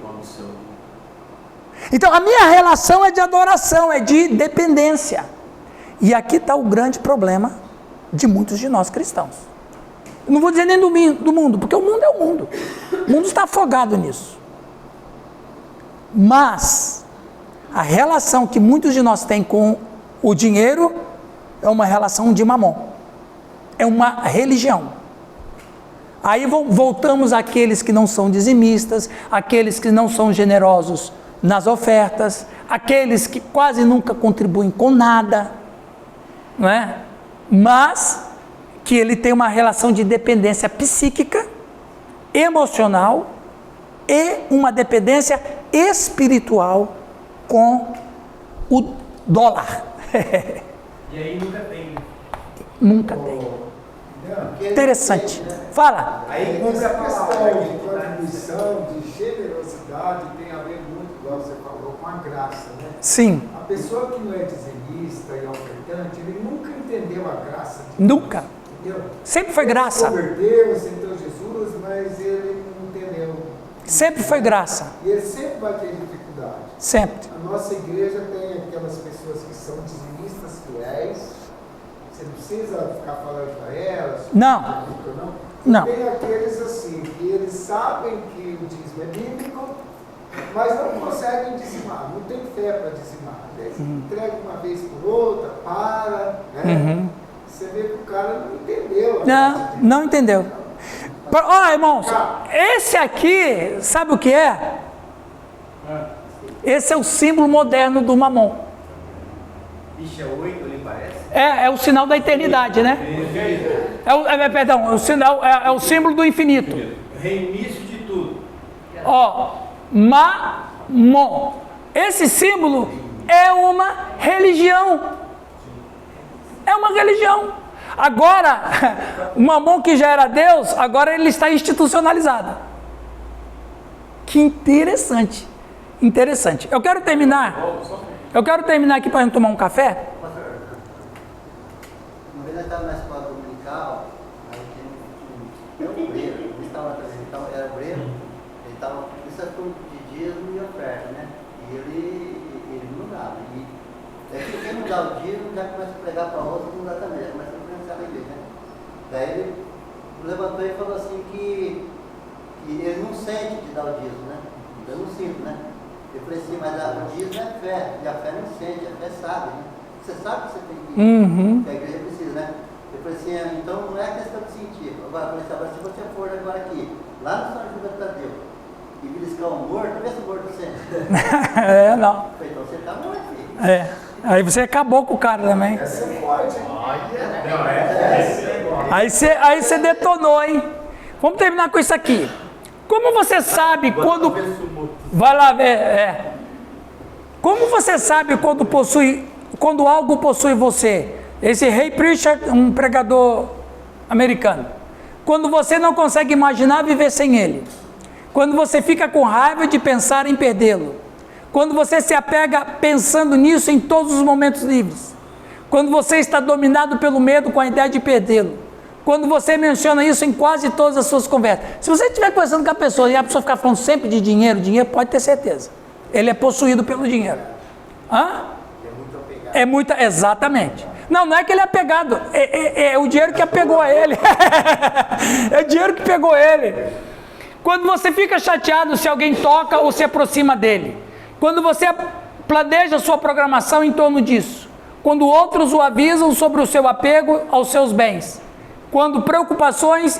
[SPEAKER 1] Então a minha relação é de adoração, é de dependência. E aqui está o grande problema de muitos de nós cristãos. Não vou dizer nem do mundo, porque o mundo é o mundo. O mundo está afogado nisso. Mas a relação que muitos de nós têm com o dinheiro é uma relação de mamon. É uma religião. Aí voltamos àqueles que não são dizimistas, aqueles que não são generosos nas ofertas, aqueles que quase nunca contribuem com nada, não é? Mas que ele tem uma relação de dependência psíquica, emocional e uma dependência espiritual com o dólar.
[SPEAKER 3] E aí nunca tem.
[SPEAKER 1] Nunca tem. Interessante. Fala.
[SPEAKER 7] Aí essa questão de contribuição, de generosidade tem a ver muito, igual você falou, com a graça, né?
[SPEAKER 1] Sim.
[SPEAKER 7] A pessoa que não é dizimista e ofertante, ele nunca entendeu a graça.
[SPEAKER 1] Nunca.
[SPEAKER 7] Entendeu?
[SPEAKER 1] Sempre foi graça.
[SPEAKER 7] Ele converteu, aceitou Jesus, mas ele não entendeu.
[SPEAKER 1] Sempre foi graça.
[SPEAKER 7] E ele sempre vai ter dificuldade.
[SPEAKER 1] Sempre.
[SPEAKER 7] A nossa igreja tem aquelas pessoas que são dizimistas fiéis. Você não precisa ficar falando para elas.
[SPEAKER 1] Não. Não.
[SPEAKER 7] Tem aqueles assim, que eles sabem que o dízimo é bíblico, mas não conseguem dizimar, não tem fé para dizimar. Eles entregam uma vez por outra, para, né? Você vê que o cara não entendeu.
[SPEAKER 1] Não entendeu. Ó, irmãos, esse aqui, sabe o que é? Esse é o símbolo moderno do mamon.
[SPEAKER 2] Ixi, é 8 ali, parece?
[SPEAKER 1] É o sinal da eternidade, né? É o símbolo do infinito.
[SPEAKER 2] Reinício de tudo.
[SPEAKER 1] Ó, mamon. Esse símbolo, é uma religião. É uma religião. Agora, o Mamon que já era Deus, agora ele está institucionalizado. Que interessante. Interessante. Eu quero terminar aqui para a gente tomar um café.
[SPEAKER 4] Uma vez nós estávamos na escola dominical, aí tinha um obreiro, ele estava era obreiro, ele estava, isso é tudo de dízimo e oferta, né? E ele não dava. E quem não dá o dízimo já começa a pregar para outros, não dá também, já começa a influenciar na igreja, né? Daí ele levantou e falou assim que ele não sente de dar o dízimo, né? Eu não sinto, né? Eu falei assim, mas o dízimo é fé, e a fé não sente, a fé sabe, né? Você sabe que você tem que ir, que a igreja precisa, né? Eu falei assim, então não é questão de sentir. Agora, eu falei assim, agora se você for agora aqui, lá no São Júlio Tadeu, e beliscar um morto, vê se o morto sente.
[SPEAKER 1] É, não.
[SPEAKER 4] Eu falei, então você tá morto, filho.
[SPEAKER 1] É. Aí você acabou com o cara também.
[SPEAKER 7] Essa é forte.
[SPEAKER 1] Aí você detonou, hein? Vamos terminar com isso aqui. Como você sabe quando... Vai lá ver. Como você sabe quando algo possui você? Esse Ray Pritchard, um pregador americano. Quando você não consegue imaginar viver sem ele. Quando você fica com raiva de pensar em perdê-lo. Quando você se apega pensando nisso em todos os momentos livres. Quando você está dominado pelo medo com a ideia de perdê-lo. Quando você menciona isso em quase todas as suas conversas. Se você estiver conversando com a pessoa e a pessoa ficar falando sempre de dinheiro, pode ter certeza. Ele é possuído pelo dinheiro. Hã? É muito, exatamente. Não é que ele é apegado, é o dinheiro que apegou a ele. É o dinheiro que pegou ele. Quando você fica chateado se alguém toca ou se aproxima dele. Quando você planeja sua programação em torno disso. Quando outros o avisam sobre o seu apego aos seus bens. Quando preocupações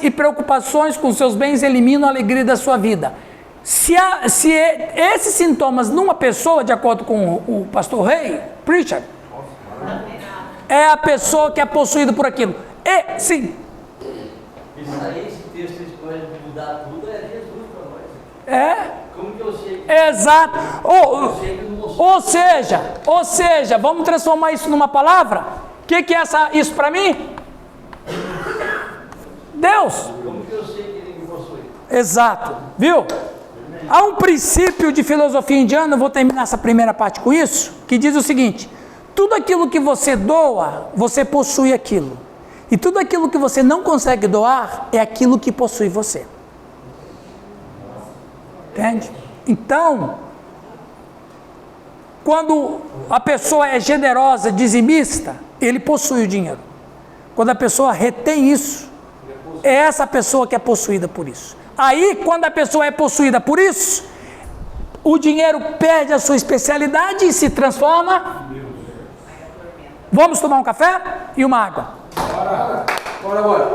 [SPEAKER 1] com seus bens eliminam a alegria da sua vida. Se esses sintomas numa pessoa, de acordo com o pastor Ray Pritchard, é a pessoa que é possuída por aquilo. Sim.
[SPEAKER 8] Isso aí, esse texto pode mudar tudo, é Jesus para nós.
[SPEAKER 1] É.
[SPEAKER 8] Como que eu sei?
[SPEAKER 1] Exato. Ou seja, vamos transformar isso numa palavra? O que é isso para mim? Deus.
[SPEAKER 8] Como que eu sei que ele me possui?
[SPEAKER 1] Exato. Viu? Há um princípio de filosofia indiana, eu vou terminar essa primeira parte com isso, que diz o seguinte: tudo aquilo que você doa, você possui aquilo. E tudo aquilo que você não consegue doar, é aquilo que possui você. Entende? Então, quando a pessoa é generosa, dizimista, ele possui o dinheiro. Quando a pessoa retém isso, é essa pessoa que é possuída por isso. Aí, quando a pessoa é possuída por isso, o dinheiro perde a sua especialidade e se transforma. Vamos tomar um café e uma água.
[SPEAKER 2] Bora.